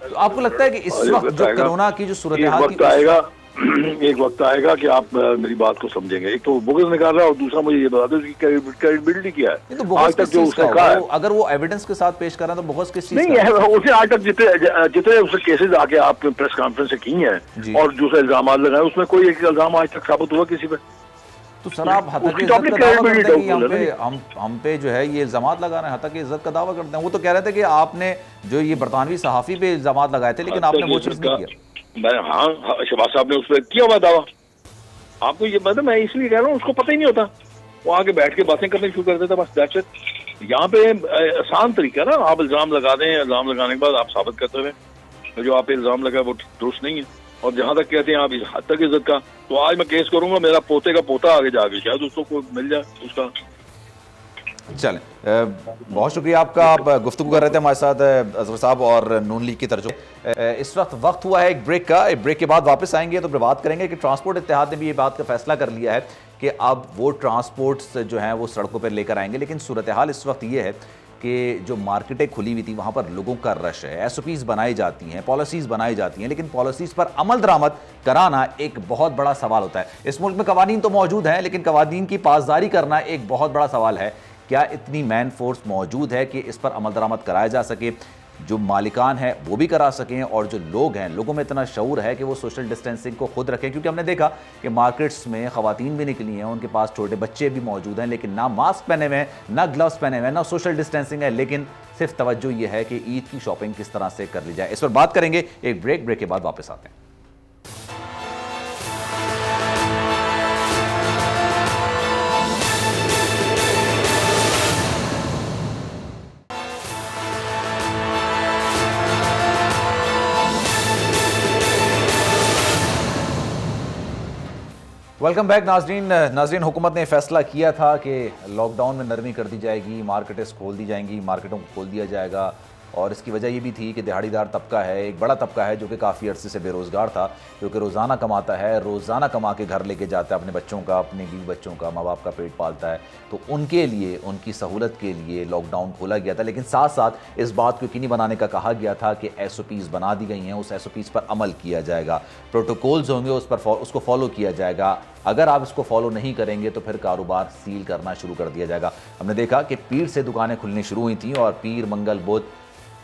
तो आपको लगता है कि इस वक्त जो कोरोना की जो सूरत आएगा, एक वक्त आएगा कि आप मेरी बात को समझेंगे। एक तो बुग़्ज़ निकाल रहा है और दूसरा मुझे ये बता दो उसकी क्रेडिबिलिटी क्या है। तो आज तक जो उसने कहा है, अगर वो एविडेंस के साथ पेश कर रहा है तो बुग़्ज़ किस चीज़ नहीं है? उसे आज तक जितने उससे केसेस आके आप प्रेस कॉन्फ्रेंस से की हैं और दूसरे इल्जाम लगाए, उसमें कोई एक इल्जाम आज तक साबित हुआ किसी पे? तो सर आप हम पे जो है ये इल्जामात लगा रहे हैं, हत्ता की इज्जत का दावा करते हैं। वो तो कह रहे थे कि आपने जो ये बरतानवी सहाफ़ी पे इल्जामात लगाए थे, लेकिन आपने वो चीज़ नहीं किया। हाँ, शहबाज साहब ने उस पर किया हुआ दावा। आपको ये मतलब मैं इसलिए कह रहा हूँ, उसको पता ही नहीं होता, वो आगे बैठ के बातें करने शुरू कर देता बस, दैट्स इट। यहाँ पे आसान तरीका ना, आप इल्जाम लगा दें, इल्जाम लगाने के बाद आप साबित करते रहे जो आप इल्जाम लगाए वो दुरुस्त नहीं है। और जहाँ तक कहते हैं आप हद तक इज्जत का, तो आज मैं केस करूंगा, मेरा पोते का पोता आगे जाके शायद उसको मिल जाए उसका। चलें, बहुत शुक्रिया आपका। आप गुफ्तगू कर रहे थे हमारे साथ अजहर साहब और नून लीग की तरजुमा। इस वक्त वक्त हुआ है एक ब्रेक का। एक ब्रेक के बाद वापस आएंगे तो फिर बात करेंगे कि ट्रांसपोर्ट इत्तेहाद ने भी ये बात का फैसला कर लिया है कि अब वो ट्रांसपोर्ट्स जो हैं वो सड़कों पर लेकर आएंगे। लेकिन सूरत हाल इस वक्त ये है कि जो मार्केटें खुली हुई थी वहाँ पर लोगों का रश है, एसओपीज़ बनाई जाती हैं, पॉलिसीज़ बनाई जाती हैं, लेकिन पॉलिसीज़ पर अमल दरामद कराना एक बहुत बड़ा सवाल होता है। इस मुल्क में कवानीन तो मौजूद हैं, लेकिन कवानीन की पासदारी करना एक बहुत बड़ा सवाल है। क्या इतनी मैन फोर्स मौजूद है कि इस पर अमल दरामद कराया जा सके, जो मालिकान है वो भी करा सकें, और जो लोग हैं लोगों में इतना शऊर है कि वो सोशल डिस्टेंसिंग को खुद रखें? क्योंकि हमने देखा कि मार्केट्स में ख़वातीन भी निकली हैं, उनके पास छोटे बच्चे भी मौजूद हैं, लेकिन ना मास्क पहने हुए हैं, ना ग्लव्स पहने हुए हैं, ना सोशल डिस्टेंसिंग है, लेकिन सिर्फ तवज्जो ये है कि ईद की शॉपिंग किस तरह से कर ली जाए। इस पर बात करेंगे एक ब्रेक के बाद वापस आते हैं। वेलकम बैक नाजरीन, हुकूमत ने फैसला किया था कि लॉकडाउन में नरमी कर दी जाएगी, मार्केटें खोल दी जाएंगी, मार्केटों को खोल दिया जाएगा। और इसकी वजह ये भी थी कि दिहाड़ीदार तबका है, एक बड़ा तबका है जो कि काफ़ी अरसे से बेरोज़गार था, क्योंकि रोज़ाना कमाता है, रोज़ाना कमा के घर लेके जाता है अपने बच्चों का, अपने बीवी बच्चों का, माँ बाप का पेट पालता है। तो उनके लिए, उनकी सहूलत के लिए लॉकडाउन खोला गया था, लेकिन साथ साथ इस बात को यकीनी बनाने का कहा गया था कि SOPs बना दी गई हैं, उस SOPs पर अमल किया जाएगा, प्रोटोकॉल्स होंगे उसको फॉलो किया जाएगा। अगर आप इसको फॉलो नहीं करेंगे तो फिर कारोबार सील करना शुरू कर दिया जाएगा। हमने देखा कि पीर से दुकानें खुलनी शुरू हुई थी और पीर, मंगल, बुध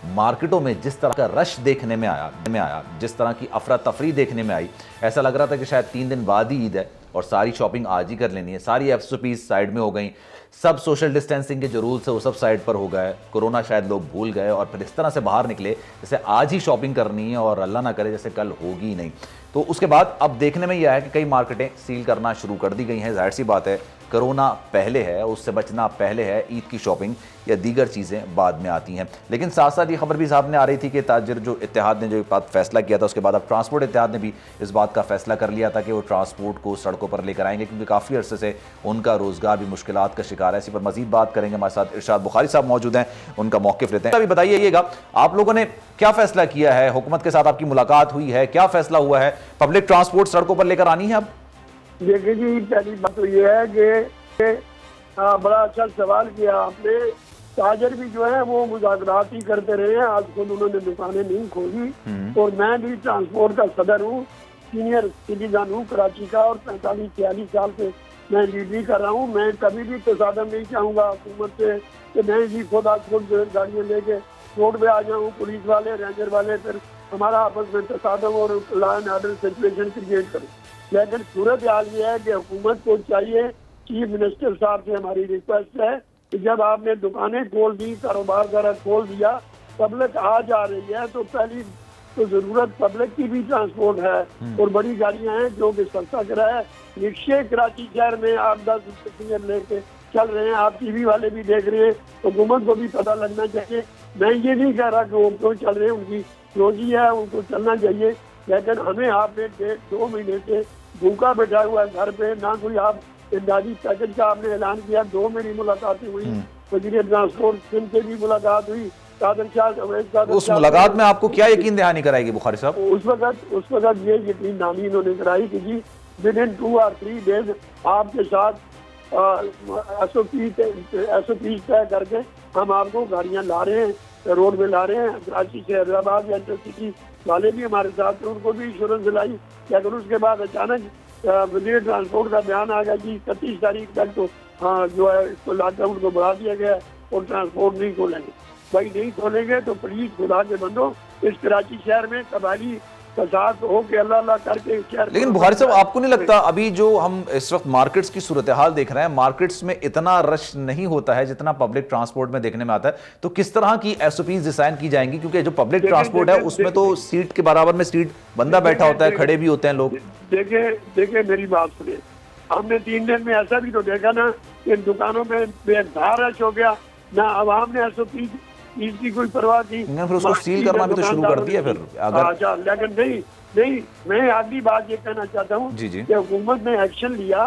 मार्केटों में जिस तरह का रश देखने में आया, जिस तरह की अफरा तफरी देखने में आई, ऐसा लग रहा था कि शायद 3 दिन बाद ही ईद है और सारी शॉपिंग आज ही कर लेनी है। सारी SOPs साइड में हो गई, सब सोशल डिस्टेंसिंग के जो रूल्स है वो सब साइड पर हो गए, कोरोना शायद लोग भूल गए और फिर इस तरह से बाहर निकले जैसे आज ही शॉपिंग करनी है और अल्लाह ना करे जैसे कल होगी ही नहीं। तो उसके बाद अब देखने में यह है कि कई मार्केटें सील करना शुरू कर दी गई हैं। जाहिर सी बात है, कोरोना पहले है, उससे बचना पहले है, ईद की शॉपिंग या दीगर चीज़ें बाद में आती हैं। लेकिन साथ साथ ये खबर भी सामने आ रही थी कि ताजिर जो इत्तेहाद ने जो बात फैसला किया था, उसके बाद अब ट्रांसपोर्ट इत्तेहाद ने भी इस बात का फैसला कर लिया था कि वो ट्रांसपोर्ट को सड़कों पर लेकर आएंगे, क्योंकि काफ़ी अरसे से उनका रोज़गार भी मुश्किलात का शिकार है। इसी पर मजीद बात करेंगे, हमारे साथ इरशाद बुखारी साहब मौजूद हैं, उनका मौक़िफ़ लेते हैं। अभी बताइएगा, आप लोगों ने क्या फैसला किया है? हुकूमत के साथ आपकी मुलाकात हुई है, क्या फैसला हुआ है? पब्लिक ट्रांसपोर्ट सड़कों पर लेकर आनी है अब? देखिए जी, पहली बात तो ये है कि बड़ा अच्छा सवाल किया आपने। ताजर भी जो है वो मुज़ाकरात ही करते रहे हैं, आज खुद उन्होंने दुकानें नहीं खोली। और मैं भी ट्रांसपोर्ट का सदर हूँ, सीनियर सिटीजन हूँ कराची का, और 45-46 साल से मैं लीडरी कर रहा हूँ। मैं कभी भी तसादम नहीं चाहूँगा हुकूमत से कि मैं जी खुद गाड़ियाँ लेके रोड पे आ जाऊँ, पुलिस वाले, रेंजर वाले, फिर हमारा आपस में तसादम और law and order situation create करूँ। लेकिन सूरत हाल ये है कि हुकूमत को चाहिए, चीफ मिनिस्टर साहब से हमारी रिक्वेस्ट है कि जब आपने दुकानें खोल दी, कारोबार जरा खोल दिया, पब्लिक आ जा रही है, तो पहली तो जरूरत पब्लिक की भी ट्रांसपोर्ट है और बड़ी गाड़ियां हैं जो कि सस्ता किराया। रिक्शे कराची शहर में 8-10 पैसेंजर लेके चल रहे हैं, आप TV वाले भी देख रहे हैं, हुकूमत को भी पता लगना चाहिए। मैं ये नहीं कह रहा कि वो क्यों चल रहे हैं, उनकी रोजी है, उनको चलना चाहिए, लेकिन हमें आपने 1.5-2 महीने से भूखा बैठा हुआ है घर पे, ना कोई आप इमदादी पैकेज का आपने ऐलान किया। 2 मेरी मुलाकातें हुई, वजीर ट्रांसपोर्ट सिंह से भी मुलाकात हुई, कादर शाह। उस मुलाकात में आपको क्या यकीन दहानी कराएगी बुखारी साहब? उस वक्त ये यकीन दहानी इन्होंने कराई कि जी विदिन 2 और 3 डेज आपके साथ SOP तय करके हम आपको गाड़ियाँ ला रहे हैं, रोड में ला रहे हैं। कराची से हैदराबाद या इंटरसिटी वाले भी हमारे साथ थे, उनको भी इंश्योरेंस दिलाई। लेकिन उसके बाद अचानक वजीर ट्रांसपोर्ट का बयान आ गया कि 31 तारीख तक तो जो है इसको लॉकडाउन को बढ़ा दिया गया और ट्रांसपोर्ट नहीं खोलेंगे। भाई नहीं खोलेंगे तो प्लीज खुदा के बंदो, इस कराची शहर में कबायली फसाद हो के अल्लाह करके शहर। लेकिन बुखारी साहब, आपको नहीं लगता अभी जो हम इस वक्त मार्केट्स की सूरत हाल देख रहे हैं, मार्केट्स में इतना रश नहीं होता है जितना पब्लिक ट्रांसपोर्ट में देखने में आता है? तो किस तरह की SOPs डिजाइन की जाएंगी? क्योंकि जो पब्लिक ट्रांसपोर्ट है उसमें तो सीट के बराबर में सीट बंदा बैठा होता है, खड़े भी होते हैं लोग। देखिए मेरी बात सुनिए, हमने 3 दिन में ऐसा भी तो देखा ना कि दुकानों में बेकार रश हो गया, ना आवाम ने SOP इसकी कोई परवाह की, फिर उसको सील करना भी तो शुरू कर दिया फिर अगर। अच्छा, लेकिन नहीं, मैं आखिरी बात ये कहना चाहता हूँ कि हुकूमत ने एक्शन लिया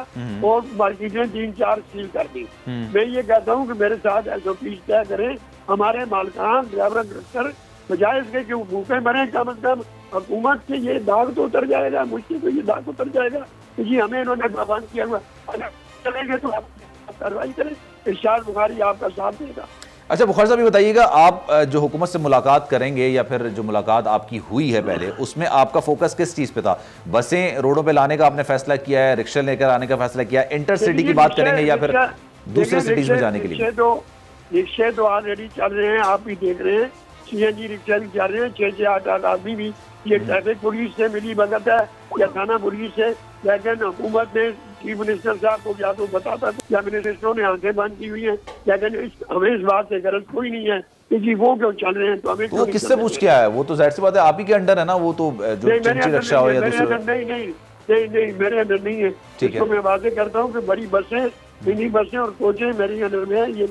और मार्केटें 3-4 सील कर दी। मैं ये कहता हूँ कि मेरे साथ SOP तय करें हमारे मालकान, ड्राइवर, कंडक्टर, बजाय इसके कि भूखे मरे, कम अज कम हुकूमत से ये दाग तो उतर जाएगा, मुझसे तो ये दाग उतर जाएगा कि जी हमें इन्होंने पाबंद किया हुआ। अगर चलेंगे तो आप कार्रवाई करें, इरशाद बुखारी आपका साथ देगा। अच्छा बुखारी साहब, ये बताइएगा, आप जो हुकूमत से मुलाकात करेंगे या फिर जो मुलाकात आपकी हुई है पहले, उसमें आपका फोकस किस चीज़ पे था? बसें रोडों पे लाने का आपने फैसला किया है, रिक्शा लेकर आने का फैसला किया, इंटरसिटी की बात करेंगे या फिर दूसरे सिटीज में जाने के लिए? रिक्शे तो ऑलरेडी चल रहे हैं, आप भी देख रहे हैं, CNG रिक्शा भी चल रहे हैं, 6-8 आदमी भी। ये ट्रैफिक पुलिस से मिली भगत है या थाना पुलिस से, लेकिन हुकूमत ने चीफ मिनिस्टर साहब को या तो बताता या मिनिस्टरों ने आंखें बंद की हुई हैं, लेकिन हमें इस बात से गरज कोई नहीं है कि जी वो क्यों चल रहे हैं। तो हमें वो किससे पूछ के आया? वो तो जाहिर सी बात है आप ही के अंडर है ना, वो तो जो चिंची रक्षा हो या दूसरा। नहीं, मेरे अंदर नहीं है। इसको मैं वादे करता हूँ कि बड़ी बसें, मिनी बसें और कोचें मेरी अंडर में है। ये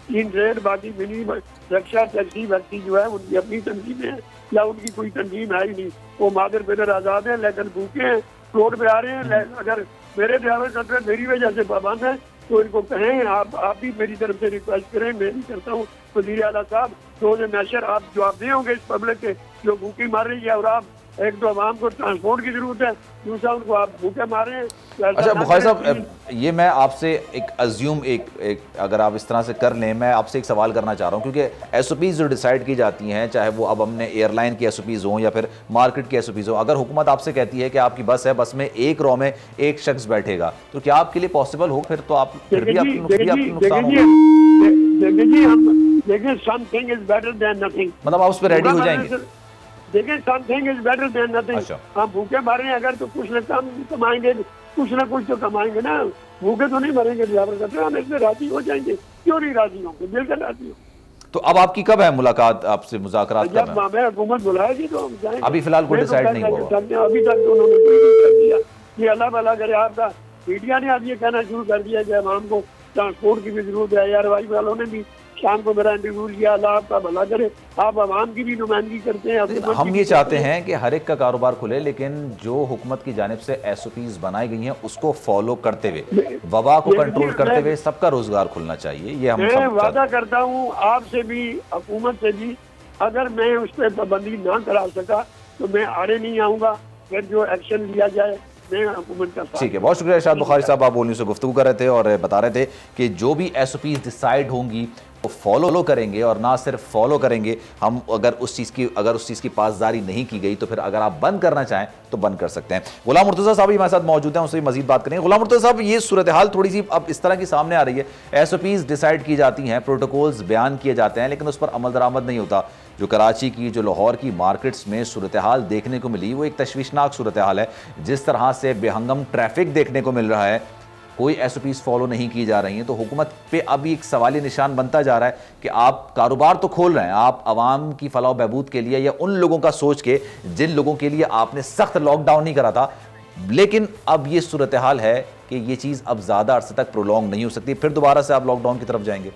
3 ट्रेड, बाकी मिनी रक्षा, टैक्सी वैक्सी जो है उनकी अपनी तंजीमें है या उनकी कोई तंजीम है ही नहीं। वो मादर बेदर आजाद है लेकिन भूखे हैं, रोड पे आ रहे हैं। अगर मेरे ड्राइवर कंट्रोल मेरी वजह से पाबंद है, तो इनको कहें, आप भी मेरी तरफ से रिक्वेस्ट करें, मैं भी करता हूँ वज़ीर आला साहब, रोज़ मैशर आप जवाब दें होंगे इस पब्लिक के जो भूखी मार रही है, और आप एक तो आवाम को ट्रांसपोर्ट की जरूरत है, दूसरा उनको आप भूखे मारे हैं। अच्छा बुखारी साहब, ये मैं आपसे एक अज्यूम एक अगर आप इस तरह से कर लें, मैं आपसे एक सवाल करना चाह रहा हूँ, क्योंकि एसओपीज़ जो डिसाइड की जाती हैं, चाहे वो अब हमने एयरलाइन की एसओपीज़ हों या फिर मार्केट की एसओपीज़ हों, अगर हुकूमत आपसे कहती है कि आपकी बस है, बस में एक रो में एक शख्स बैठेगा, तो क्या आपके लिए पॉसिबल हो? फिर तो आप फिर भी आपको नुकसान होगा। देखिए, something is better than nothing, मतलब आप उस पर रेडी हो जाएंगे? देखिए, something is better than nothing. हम भूखे मारे हैं अगर, तो कुछ न कम कमाएंगे, कुछ ना कुछ तो कमाएंगे ना, भूखे तो नहीं मरेंगे ड्राइवर करते, हम इसमें राजी हो जाएंगे। क्यों नहीं राजी होंगे? बिल्कुल राजी होंगे। तो अब आपकी कब है मुलाकात आपसे, मुज़ाकरात कब है? जब हमें हुकूमत बुलाएगी तो हम जाएंगे। अभी फिलहाल कोई डिसाइड नहीं हुआ? अभी तक तो उन्होंने कोई नहीं कर दिया। ये अल्लाह भला करे, आपका मीडिया ने अब ये कहना शुरू कर दिया कि आवाम को ट्रांसपोर्ट की भी जरूरत है। यार वाई वालों ने भी शाम को मेरा इंटरव्यू लिया, अल्लाह आपका भला करे, आप आवाम की भी नुमाइंदगी करते हैं। हम ये चाहते हैं कि हर एक का कारोबार खुले, लेकिन जो हुकूमत की जानिब से एसओपीज बनाई गई हैं उसको फॉलो करते हुए, वबा को कंट्रोल करते हुए सबका रोजगार खुलना चाहिए। ये हम मैं वादा करता हूँ आपसे भी, हुकूमत से भी, अगर मैं उस पर पाबंदी ना करा सका तो मैं आड़े नहीं आऊँगा, फिर जो एक्शन लिया जाए मैं हुकूमत का। ठीक है, बहुत शुक्रिया इरशाद बुखारी साहब, आप बोलने से गुफ्तगू कर रहे थे और बता रहे थे कि जो भी एसओपीज डिसाइड होंगी वो फॉलो करेंगे, और ना सिर्फ फॉलो करेंगे हम, अगर उस चीज़ की पासदारी नहीं की गई तो फिर अगर आप बंद करना चाहें तो बंद कर सकते हैं। गुलाम मुर्तज़ा साहब हमारे साथ मौजूद हैं, उनसे मजीद बात करेंगे। गुलाम मुर्तज़ा साहब, ये सूरत हाल थोड़ी सी अब इस तरह की सामने आ रही है, एसओपीज डिसाइड की जाती हैं, प्रोटोकॉल्स बयान किए जाते हैं, लेकिन उस पर अमल दरामद नहीं होता। जो कराची की, जो लाहौर की मार्केट्स में सूरत हाल देखने को मिली वो एक तशवीशनाक सूरत हाल है। जिस तरह से बेहंगम ट्रैफिक देखने को मिल रहा है, कोई एसओपीज फॉलो नहीं की जा रही हैं, तो हुकूमत पे अभी एक सवाली निशान बनता जा रहा है कि आप कारोबार तो खोल रहे हैं, आप आवाम की फलाह बहबूद के लिए या उन लोगों का सोच के जिन लोगों के लिए आपने सख्त लॉकडाउन नहीं करा था, लेकिन अब ये सूरत हाल है कि ये चीज़ अब ज़्यादा अरसे तक प्रोलॉन्ग नहीं हो सकती, फिर दोबारा से आप लॉकडाउन की तरफ जाएंगे।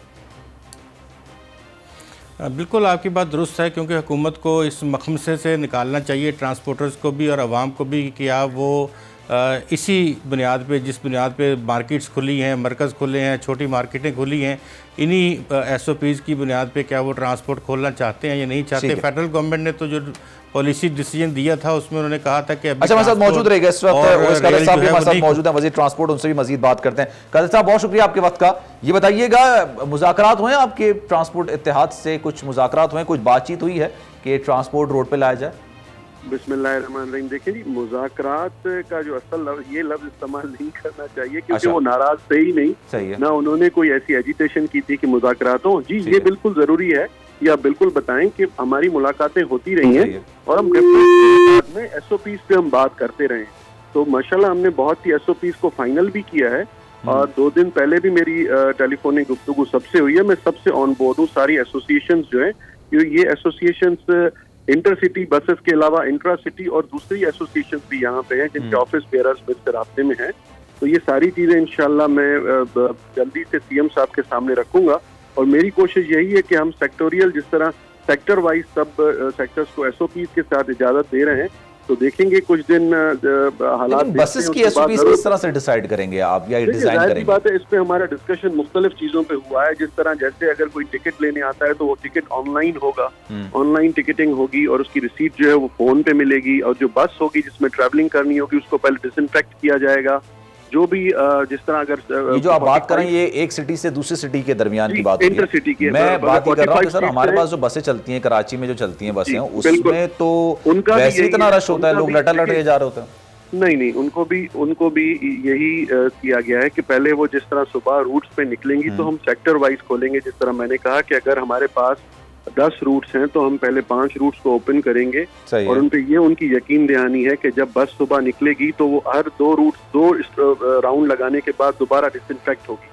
बिल्कुल आपकी बात दुरुस्त है, क्योंकि हुकूमत को इस मखमसे से निकालना चाहिए, ट्रांसपोर्टर्स को भी और आवाम को भी, कि आप वो इसी बुनियाद पे, जिस बुनियाद पे मार्केट्स खुली हैं, मरकज़ खुले हैं, छोटी मार्केटें खुली हैं, इन्हीं एसओपीज़ की बुनियाद पे क्या वो ट्रांसपोर्ट खोलना चाहते हैं या नहीं चाहते। फेडरल गवर्नमेंट ने तो जो पॉलिसी डिसीजन दिया था उसमें उन्होंने कहा था कि अच्छा हमारे साथ मौजूद रहेगा इस वक्त कादिर साहब हमारे साथ मौजूद हैं, वज़ीर ट्रांसपोर्ट, उनसे भी मजीद बात करते हैं। कादिर साहब बहुत शुक्रिया आपके वक्त का। ये बताइएगा, मुज़ाकरात हुए आपके ट्रांसपोर्ट इत्तेहाद से, कुछ मुज़ाकरात हुए, कुछ बातचीत हुई है कि ट्रांसपोर्ट रोड पर लाया जाए? बिस्मिल्लाहिर्रहमानिर्रहीम। देखिए जी, मुज़ाकरात का जो असल लफ्ज़, ये लफ्ज़ इस्तेमाल नहीं करना चाहिए, क्योंकि वो नाराज थे ही नहीं, सही है ना, उन्होंने कोई ऐसी एजिटेशन की थी कि मुज़ाकरात हो। जी ये बिल्कुल ज़रूरी है, ये आप बिल्कुल बताएं कि हमारी मुलाकातें होती रही हैं और हम डेफिनेटली में एसओपीज़ पे हम बात करते रहे। तो माशाल्लाह हमने बहुत सी एसओपीज़ को फाइनल भी किया है, और 2 दिन पहले भी मेरी टेलीफोनिक गुफ्तगू सबसे हुई है। मैं सबसे ऑन बोर्ड हूँ। सारी एसोसिएशंस जो है, ये एसोसिएशंस इंटरसिटी बसेस के अलावा इंट्रा सिटी और दूसरी एसोसिएशंस भी यहाँ पे हैं जिनके ऑफिस बेयरर्स मुझसे राब्ते में हैं। तो ये सारी चीज़ें इंशाल्लाह मैं जल्दी से सीएम साहब के सामने रखूंगा, और मेरी कोशिश यही है कि हम सेक्टोरियल, जिस तरह सेक्टर वाइज सब सेक्टर्स को एसओपीज के साथ इजाजत दे रहे हैं, तो देखेंगे कुछ दिन हालात। बसेस की एसओपीज किस तरह से डिसाइड करेंगे आप या डिजाइन करेंगे? बात है, इस पे हमारा डिस्कशन मुख्तलिफ चीजों पे हुआ है। जिस तरह जैसे अगर कोई टिकट लेने आता है तो वो टिकट ऑनलाइन होगा, ऑनलाइन टिकटिंग होगी, और उसकी रिसीट जो है वो फोन पे मिलेगी, और जो बस होगी जिसमें ट्रैवलिंग करनी होगी उसको पहले डिसइंफेक्ट किया जाएगा। जो भी जिस तरह अगर ये जो आप बात कर रहे हैं, ये एक सिटी से दूसरी सिटी के दरमियान की बात है, इंटरसिटी की मैं बात कर रहा हूँ। सर हमारे पास जो बसें चलती हैं, कराची में जो चलती हैं बसें, उसमें तो वैसे इतना रश होता है, लोग लटा लटे जा रहे होते हैं। नहीं, उनको भी यही किया गया है कि पहले वो जिस तरह सुबह रूट्स पे निकलेंगी तो हम सेक्टर वाइज खोलेंगे। जिस तरह मैंने कहा कि अगर हमारे पास 10 रूट्स हैं तो हम पहले 5 रूट्स को ओपन करेंगे, और उन पे ये उनकी यकीन दहानी है कि जब बस सुबह निकलेगी तो वो हर 2 राउंड लगाने के बाद दोबारा डिसइंफेक्ट होगी,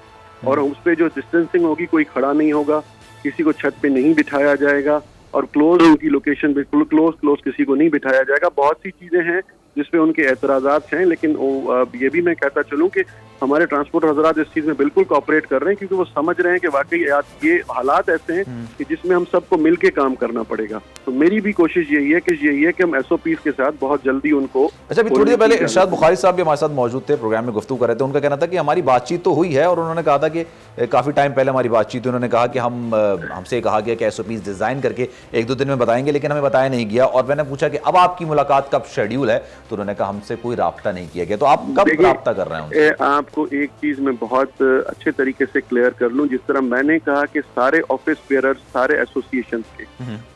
और उस पे जो डिस्टेंसिंग होगी, कोई खड़ा नहीं होगा, किसी को छत पे नहीं बिठाया जाएगा, और क्लोज उनकी लोकेशन बिल्कुल क्लोज किसी को नहीं बिठाया जाएगा। बहुत सी चीजें हैं जिसपे उनके एतराजात हैं, लेकिन ये भी मैं कहता चलूं कि हमारे ट्रांसपोर्टर हजरात इस चीज में बिल्कुल कोऑपरेट कर रहे हैं, क्योंकि वो समझ रहे हैं कि वाकई ये हालात ऐसे हैं कि जिसमें हम सबको मिलके काम करना पड़ेगा। तो मेरी भी कोशिश यही है कि हम SOPs के साथ बहुत जल्दी उनको। अच्छा, अभी थोड़ी देर पहले इरशाद बुखारी साहब भी हमारे साथ मौजूद थे, प्रोग्राम में गुफ्तगू कर रहे थे। उनका कहना था कि हमारी बातचीत तो हुई है, और उन्होंने कहा था कि काफी टाइम पहले हमारी बातचीत, उन्होंने कहा कि हमसे कहा गया कि SOPs डिजाइन करके 1-2 दिन में बताएंगे, लेकिन हमें बताया नहीं गया। और मैंने पूछा कि अब आपकी मुलाकात कब शेड्यूल है, तो उन्होंने कहा हमसे कोई राब्ता नहीं किया गया। तो आप कब राब्ता कर रहे हैं? आपको एक चीज मैं बहुत अच्छे तरीके से क्लियर कर लूं, जिस तरह मैंने कहा कि सारे ऑफिस बेयरर्स, सारे एसोसिएशन के,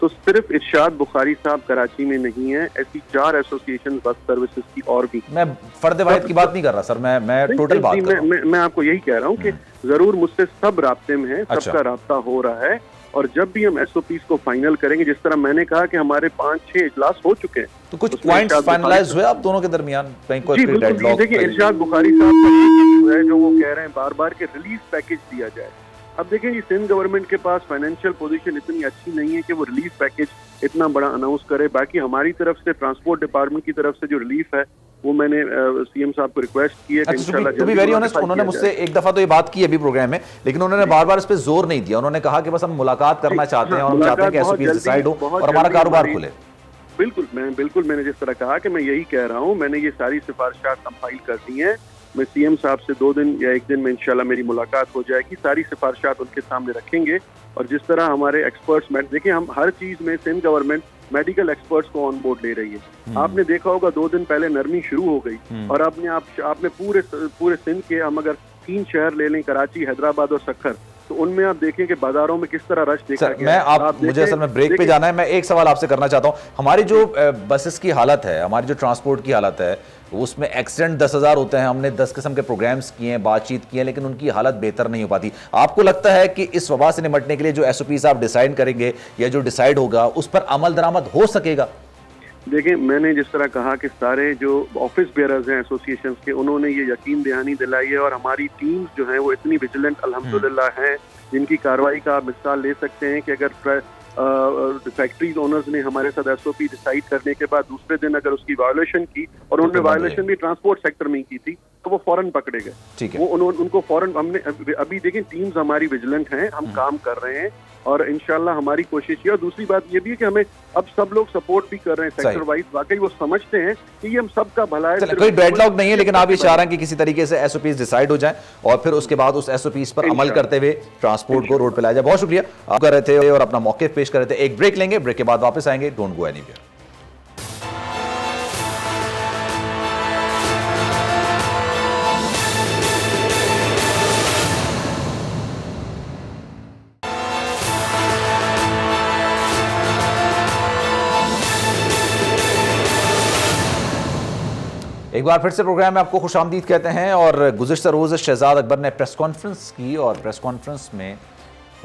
तो सिर्फ इरशाद बुखारी साहब कराची में नहीं है, ऐसी 4 एसोसिएशन बस सर्विसेज की और भी। मैं फर्द वाहिद की बात नहीं कर रहा सर, मैं टोटल बात कर रहा हूं। मैं आपको यही कह रहा हूं कि जरूर मुझसे सब राब्ते में है, सबका राब्ता हो रहा है, और जब भी हम SOPs को फाइनल करेंगे, जिस तरह मैंने कहा कि हमारे 5-6 इजलास हो चुके हैं, तो कुछ पॉइंट्स फाइनलाइज हुए आप दोनों के दरमियान? जी बिल्कुल। देखिए, इरशाद बुखारी साहब का इशू है जो वो कह रहे हैं बार बार के रिलीज पैकेज दिया जाए। अब देखें जी, सिंध गवर्नमेंट के पास फाइनेंशियल पोजीशन इतनी अच्छी नहीं है कि वो रिलीफ पैकेज इतना बड़ा अनाउंस करे। बाकी हमारी तरफ से, ट्रांसपोर्ट डिपार्टमेंट की तरफ से जो रिलीफ है, वो मैंने CM साहब को रिक्वेस्ट की है कि इंशाल्लाह जल्दी। वेरी ऑनेस्ट, उन्होंने मुझसे एक दफा तो ये बात की अभी प्रोग्राम में, लेकिन उन्होंने बार बार इस पे जोर नहीं दिया। उन्होंने कहा कि बस हम मुलाकात करना चाहते हैं, और हम चाहते हैं कि SOPs डिसाइड हो और हमारा कारोबार खुले। बिल्कुल मैंने जिस तरह कहा कि मैं यही कह रहा हूँ, मैंने ये सारी सिफारिशात कंपाइल कर दी हैं। मैं CM साहब से 2 दिन या 1 दिन में इंशाल्लाह मेरी मुलाकात हो जाएगी, सारी सिफारिशात उनके सामने रखेंगे। और जिस तरह हमारे एक्सपर्ट्स, देखिए हम हर चीज में सिंध गवर्नमेंट मेडिकल एक्सपर्ट्स को ऑन बोर्ड ले रही है। आपने देखा होगा 2 दिन पहले नरमी शुरू हो गई, और आपने पूरे सिंध के, हम अगर 3 शहर ले लें, कराची, हैदराबाद और सक्खर, तो उनमें आप देखें कि बाजारों में किस तरह रश देखा गया। मुझे असल में ब्रेक पे जाना है, मैं एक सवाल आपसे करना चाहता हूं। हमारी जो बसेस की हालत है, हमारी जो ट्रांसपोर्ट की हालत है, उसमें एक्सीडेंट 10,000 होते हैं। हमने 10 किस्म के प्रोग्राम्स किए हैं, बातचीत की है, लेकिन उनकी हालत बेहतर नहीं हो पाती। आपको लगता है कि इस वबा से निपटने के लिए जो SOPs आप डिसाइड करेंगे या जो डिसाइड होगा, उस पर अमल दरामद हो सकेगा? देखिए, मैंने जिस तरह कहा कि सारे जो ऑफिस बेयरर्स हैं एसोसिएशंस के, उन्होंने ये यकीन दहानी दिलाई है, और हमारी टीम्स जो हैं वो इतनी विजिलेंट अल्हम्दुलिल्लाह हैं, जिनकी कार्रवाई का आप मिसाल ले सकते हैं कि अगर फैक्ट्रीज ओनर्स ने हमारे साथ SOP डिसाइड करने के बाद दूसरे दिन अगर उसकी वायोलेशन की, और उन्होंने वायोलेशन भी ट्रांसपोर्ट सेक्टर में ही की थी, तो वो फौरन पकड़े गए। वो उनको फौरन, हमने अभी देखें टीम्स हमारी विजिलेंट हैं, हम काम कर रहे हैं, और इंशाल्लाह हमारी कोशिश है। और दूसरी बात ये भी है कि हमें अब सब लोग सपोर्ट भी कर रहे हैं सेक्टर वाइज, वाकई वो समझते हैं कि ये हम सबका भला है। कोई डेडलॉक नहीं है, लेकिन आप ये चाह रहे हैं कि किसी तरीके से SOPs डिसाइड हो जाए, और फिर उसके बाद उस SOPs पर अमल करते हुए ट्रांसपोर्ट को रोड पे लाया जाए। बहुत शुक्रिया आप कर रहे थे और अपना मौके पेश कर रहे थे। एक ब्रेक लेंगे, ब्रेक के बाद वापस आएंगे। Don't go anywhere. एक बार फिर से प्रोग्राम में आपको खुशामदीद कहते हैं। और गुज़िश्ता रोज़ शहजाद अकबर ने प्रेस कॉन्फ्रेंस की, और प्रेस कॉन्फ्रेंस में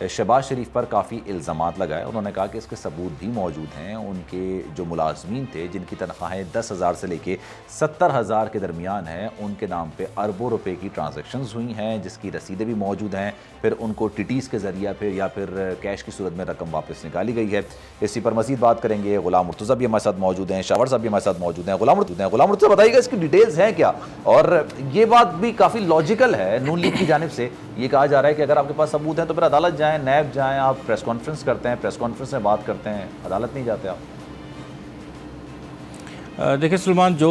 शहबाज शरीफ पर काफ़ी इल्ज़ामात लगाए। उन्होंने कहा कि इसके सबूत भी मौजूद हैं। उनके जो मुलाजमीन थे, जिनकी तनख्वाहें 10,000 से लेके 70,000 के दरमियान हैं, उनके नाम पे अरबों रुपए की ट्रांजैक्शंस हुई हैं, जिसकी रसीदें भी मौजूद हैं। फिर उनको TTs के ज़रिए या फिर कैश की सूरत में रकम वापस निकाली गई है। इसी पर मज़ीद बात करेंगे। गुलाम मुर्तज़ा भी हमारे साथ मौजूद हैं, शावर साहब भी हमारे साथ मौजूद हैं। गुलाम मुर्तज़ा बताइएगा इसकी डिटेल्स हैं क्या? और ये बात भी काफ़ी लॉजिकल है, नून लीग की जानिब से ये कहा जा रहा है कि अगर आपके पास सबूत हैं तो फिर अदालत जाएं, नैब जाएं। आप प्रेस कॉन्फ्रेंस करते हैं, प्रेस कॉन्फ्रेंस में बात करते हैं, अदालत नहीं जाते आप। देखिए सलमान, जो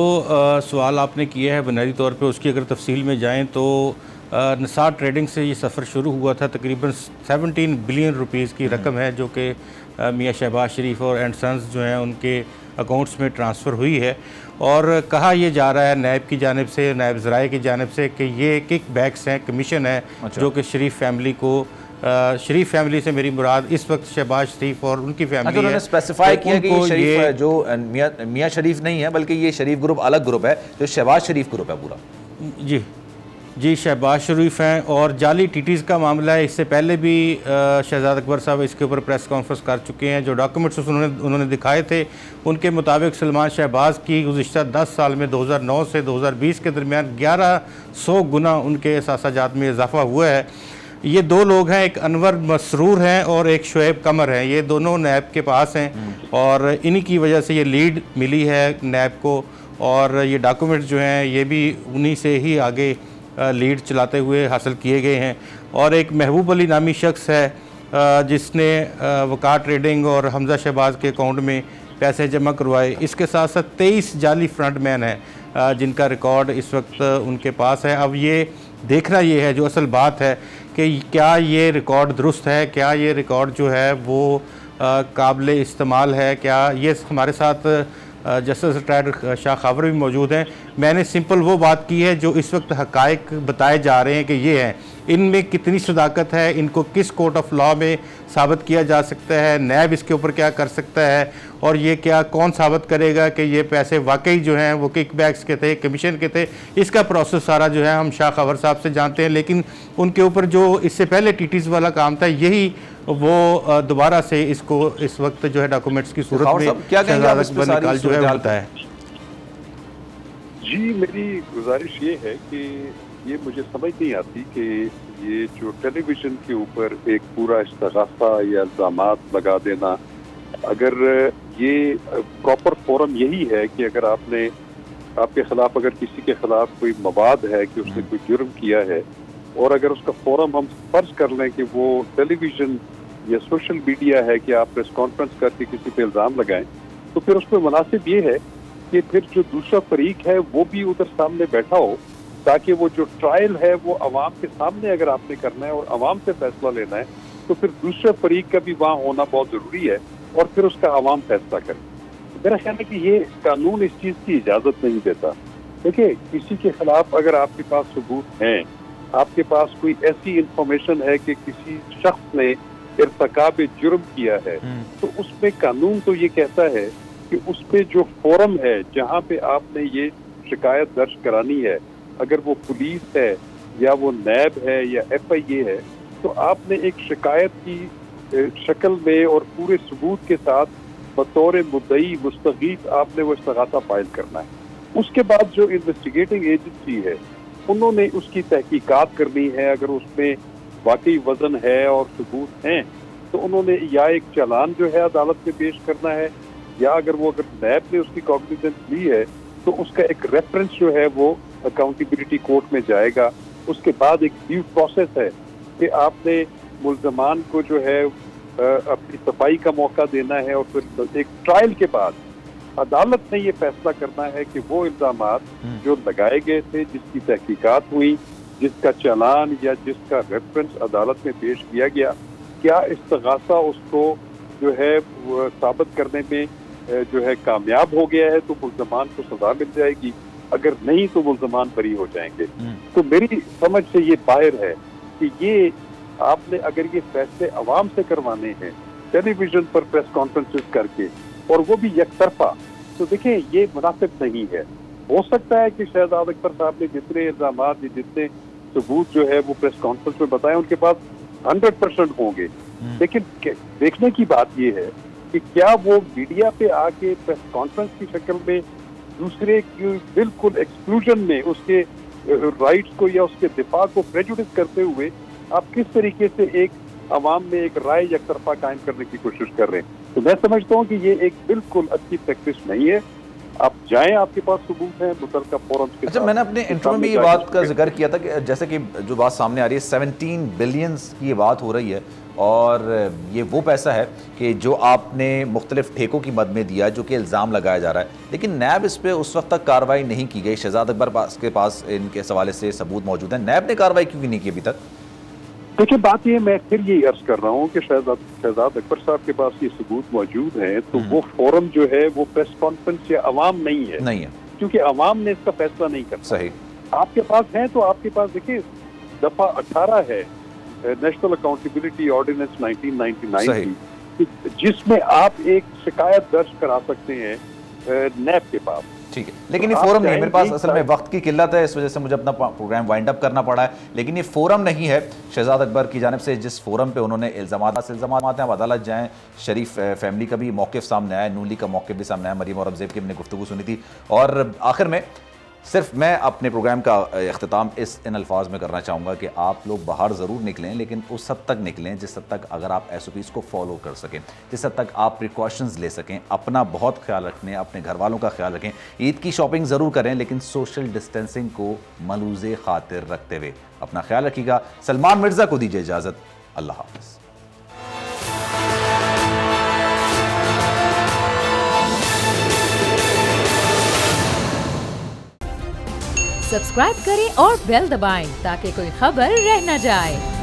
सवाल आपने किया है बुनियादी तौर पे उसकी अगर तफसील में जाएं तो निसार ट्रेडिंग से ये सफ़र शुरू हुआ था। तकरीबन 17 बिलियन रुपीज़ की रकम है जो कि मियाँ शहबाज शरीफ और एंड सन्स जो हैं उनके अकाउंट्स में ट्रांसफ़र हुई है। और कहा यह जा रहा है नैब की जानिब से, नैब ज़राए की जानिब से, कि ये किक बैक्स हैं, कमीशन है। अच्छा। जो कि शरीफ फैमिली को, शरीफ फैमिली से मेरी मुराद इस वक्त शहबाज शरीफ और उनकी फैमिली है। उन्होंने स्पेसिफाई किया कि ये जो मियाँ शरीफ नहीं है, बल्कि ये शरीफ ग्रुप अलग ग्रुप है, जो शहबाज शरीफ ग्रुप है पूरा। जी शहबाज शरीफ हैं। और जाली TTs का मामला है, इससे पहले भी शहजाद अकबर साहब इसके ऊपर प्रेस कॉन्फ्रेंस कर चुके हैं। जो डॉक्यूमेंट्स उन्होंने दिखाए थे, उनके मुताबिक सलमान शहबाज की गुज़िश्ता 10 साल में 2009 से 2020 के दरमियान 1100 गुना उनके एहसासात में इजाफा हुआ है। ये 2 लोग हैं, एक अनवर मसरूर हैं और एक शुएब कमर हैं। ये दोनों नैब के पास हैं, और इन्हीं की वजह से ये लीड मिली है नैब को। और ये डॉक्यूमेंट्स जो हैं ये भी उन्हीं से ही आगे लीड चलाते हुए हासिल किए गए हैं। और एक महबूब अली नामी शख्स है जिसने वकार ट्रेडिंग और हमजा शहबाज के अकाउंट में पैसे जमा करवाए। इसके साथ साथ 23 जाली फ्रंटमैन हैं जिनका रिकॉर्ड इस वक्त उनके पास है। अब ये देखना ये है, जो असल बात है कि क्या ये रिकॉर्ड दुरुस्त है, क्या ये रिकॉर्ड जो है वो काबिल इस्तेमाल है, क्या ये हमारे साथ जस्टिस रिटायर्ड शाह खावर भी मौजूद हैं। मैंने सिंपल वो बात की है जो इस वक्त हकायक बताए जा रहे हैं कि ये हैं, इनमें कितनी सदाकत है, इनको किस कोर्ट ऑफ लॉ में साबित किया जा सकता है, नैब इसके ऊपर क्या कर सकता है, और ये क्या कौन साबित करेगा कि ये पैसे वाकई जो हैं वो किकबैक्स के थे, कमीशन के थे। इसका प्रोसेस सारा जो है हम शाह खबर साहब से जानते हैं, लेकिन उनके ऊपर जो इससे पहले टीटीज़ वाला काम था यही वो दोबारा से इसको इस वक्त जो है डॉक्यूमेंट्स की सूरत में क्या निकाल जो है होता है। जी, मेरी गुजारिश ये है कि ये मुझे समझ नहीं आती कि ये जो टेलीविजन के ऊपर एक पूरा इस्तगासा या इल्ज़ामात लगा देना, अगर ये प्रॉपर फोरम यही है कि अगर आपके खिलाफ अगर किसी के खिलाफ कोई मवाद है कि उसने कोई जुर्म किया है, और अगर उसका फोरम हम फर्ज कर लें कि वो टेलीविजन या सोशल मीडिया है कि आप प्रेस कॉन्फ्रेंस करके किसी पे इल्ज़ाम लगाएं, तो फिर उसमें मुनासिब ये है कि फिर जो दूसरा फरीक है वो भी उधर सामने बैठा हो, ताकि वो जो ट्रायल है वो अवाम के सामने अगर आपने करना है और अवाम से फैसला लेना है, तो फिर दूसरे फरीक का भी वहाँ होना बहुत ज़रूरी है और फिर उसका अवाम फैसला करे। मेरा ख्याल है कि ये कानून इस चीज़ की इजाज़त नहीं देता। देखिए, किसी के खिलाफ अगर आपके पास सबूत हैं, आपके पास कोई ऐसी इंफॉर्मेशन है कि किसी शख्स ने इर्तिकाब जुर्म किया है, तो उसमें कानून तो ये कहता है कि उस पे जो फोरम है जहाँ पे आपने ये शिकायत दर्ज करानी है, अगर वो पुलिस है या वो नैब है या FIA है, तो आपने एक शिकायत की शक्ल में और पूरे सबूत के साथ बतौर मुद्दई मुस्तगीथ आपने वो इस्तगासा फाइल करना है। उसके बाद जो इन्वेस्टिगेटिंग एजेंसी है उन्होंने उसकी तहकीकात करनी है। अगर उसमें वाकई वजन है और सबूत हैं, तो उन्होंने या एक चालान जो है अदालत में पेश करना है, या अगर नैब ने उसकी कॉग्निजेंस ली है तो उसका एक रेफरेंस जो है वो अकाउंटेबिलिटी कोर्ट में जाएगा। उसके बाद एक ड्यू प्रोसेस है कि आपने मुल्ज़मान को जो है अपनी सफाई का मौका देना है, और फिर एक ट्रायल के बाद अदालत ने ये फैसला करना है कि वो इल्ज़ामात जो लगाए गए थे, जिसकी तहकीकात हुई, जिसका चालान या जिसका रेफरेंस अदालत में पेश किया गया, क्या इस्तगासा उसको जो है साबित करने में जो है कामयाब हो गया है तो मुल्ज़मान को सजा मिल जाएगी, अगर नहीं तो मुल्ज़मान बरी हो जाएंगे। तो मेरी समझ से ये बाहर है कि ये आपने अगर ये फैसले अवाम से करवाने हैं टेलीविजन पर प्रेस कॉन्फ्रेंसेस करके, और वो भी यकतरफा, तो देखिए ये मुनासिब नहीं है। हो सकता है कि शहजाद अख्तर साहब ने जितने इल्ज़ामात, जितने सबूत जो है वो प्रेस कॉन्फ्रेंस में बताए उनके पास 100% होंगे, लेकिन देखने की बात ये है कि क्या वो मीडिया पे आके प्रेस कॉन्फ्रेंस की शक्ल में दूसरे की बिल्कुल एक्सक्लूजन में उसके राइट्स को या उसके दिफा को प्रेजुडिस करते हुए आप किस तरीके से एक अवाम में एक राय यकतरफा कायम करने की कोशिश कर रहे हैं। तो मैं समझता हूँ कि ये एक बिल्कुल अच्छी प्रैक्टिस नहीं है। आप जाएं, आपके पास सबूत है मुतल्लिका फोरम्स के। अच्छा, मैंने अपने इंट्रो में भी ये बात का जिक्र किया था कि जैसे कि जो बात सामने आ रही है 17 बिलियंस की ये बात हो रही है, और ये वो पैसा है कि जो आपने मुख्तलिफ ठेकों की मद में दिया, जो कि इल्ज़ाम लगाया जा रहा है, लेकिन नैब इस पर उस वक्त तक कार्रवाई नहीं की गई। शहजाद अकबर के पास इनके हवाले से सबूत मौजूद है, नैब ने कार्रवाई क्यों नहीं की अभी तक? देखिए, बात ये, मैं फिर यही अर्ज कर रहा हूँ कि शहजाद अकबर साहब के पास ये सबूत मौजूद हैं, तो वो फोरम जो है वो प्रेस कॉन्फ्रेंस या अवाम नहीं है, क्योंकि अवाम ने इसका फैसला नहीं करना। सही, आपके पास है तो आपके पास देखिए दफा 18 है नेशनल अकाउंटेबिलिटी ऑर्डिनेंस 1999 की, जिसमें आप एक शिकायत दर्ज करा सकते हैं नैब के पास। ठीक है, लेकिन ये फोरम नहीं है मेरे पास। असल में वक्त की किल्लत है, इस वजह से मुझे अपना प्रोग्राम वाइंड अप करना पड़ा है। लेकिन ये फोरम नहीं है शहजाद अकबर की जानिब से, जिस फोरम पे उन्होंने इल्ज़ामात हैं। अब अदालत जाएँ, शरीफ फैमिली का भी मौक़िफ़ सामने आया, नून लीग का मौक़िफ़ भी सामने आया, मरीम औरंगज़ेब की हमने गुफ्तगू सुनी थी। और आखिर में सिर्फ मैं अपने प्रोग्राम का इख्तिताम इन अल्फाज में करना चाहूँगा कि आप लोग बाहर ज़रूर निकलें, लेकिन उस हद तक निकलें जिस हद तक अगर आप SOPs को फॉलो कर सकें, जिस हद तक आप प्रिकॉशंस ले सकें। अपना बहुत ख्याल रखें, अपने घर वालों का ख्याल रखें। ईद की शॉपिंग ज़रूर करें, लेकिन सोशल डिस्टेंसिंग को मलूज़े खातिर रखते हुए अपना ख्याल रखिएगा। सलमान मिर्ज़ा को दीजिए इजाज़त। अल्लाह हाफ़िज़। सब्सक्राइब करें और बेल दबाएं ताकि कोई खबर रह न जाए।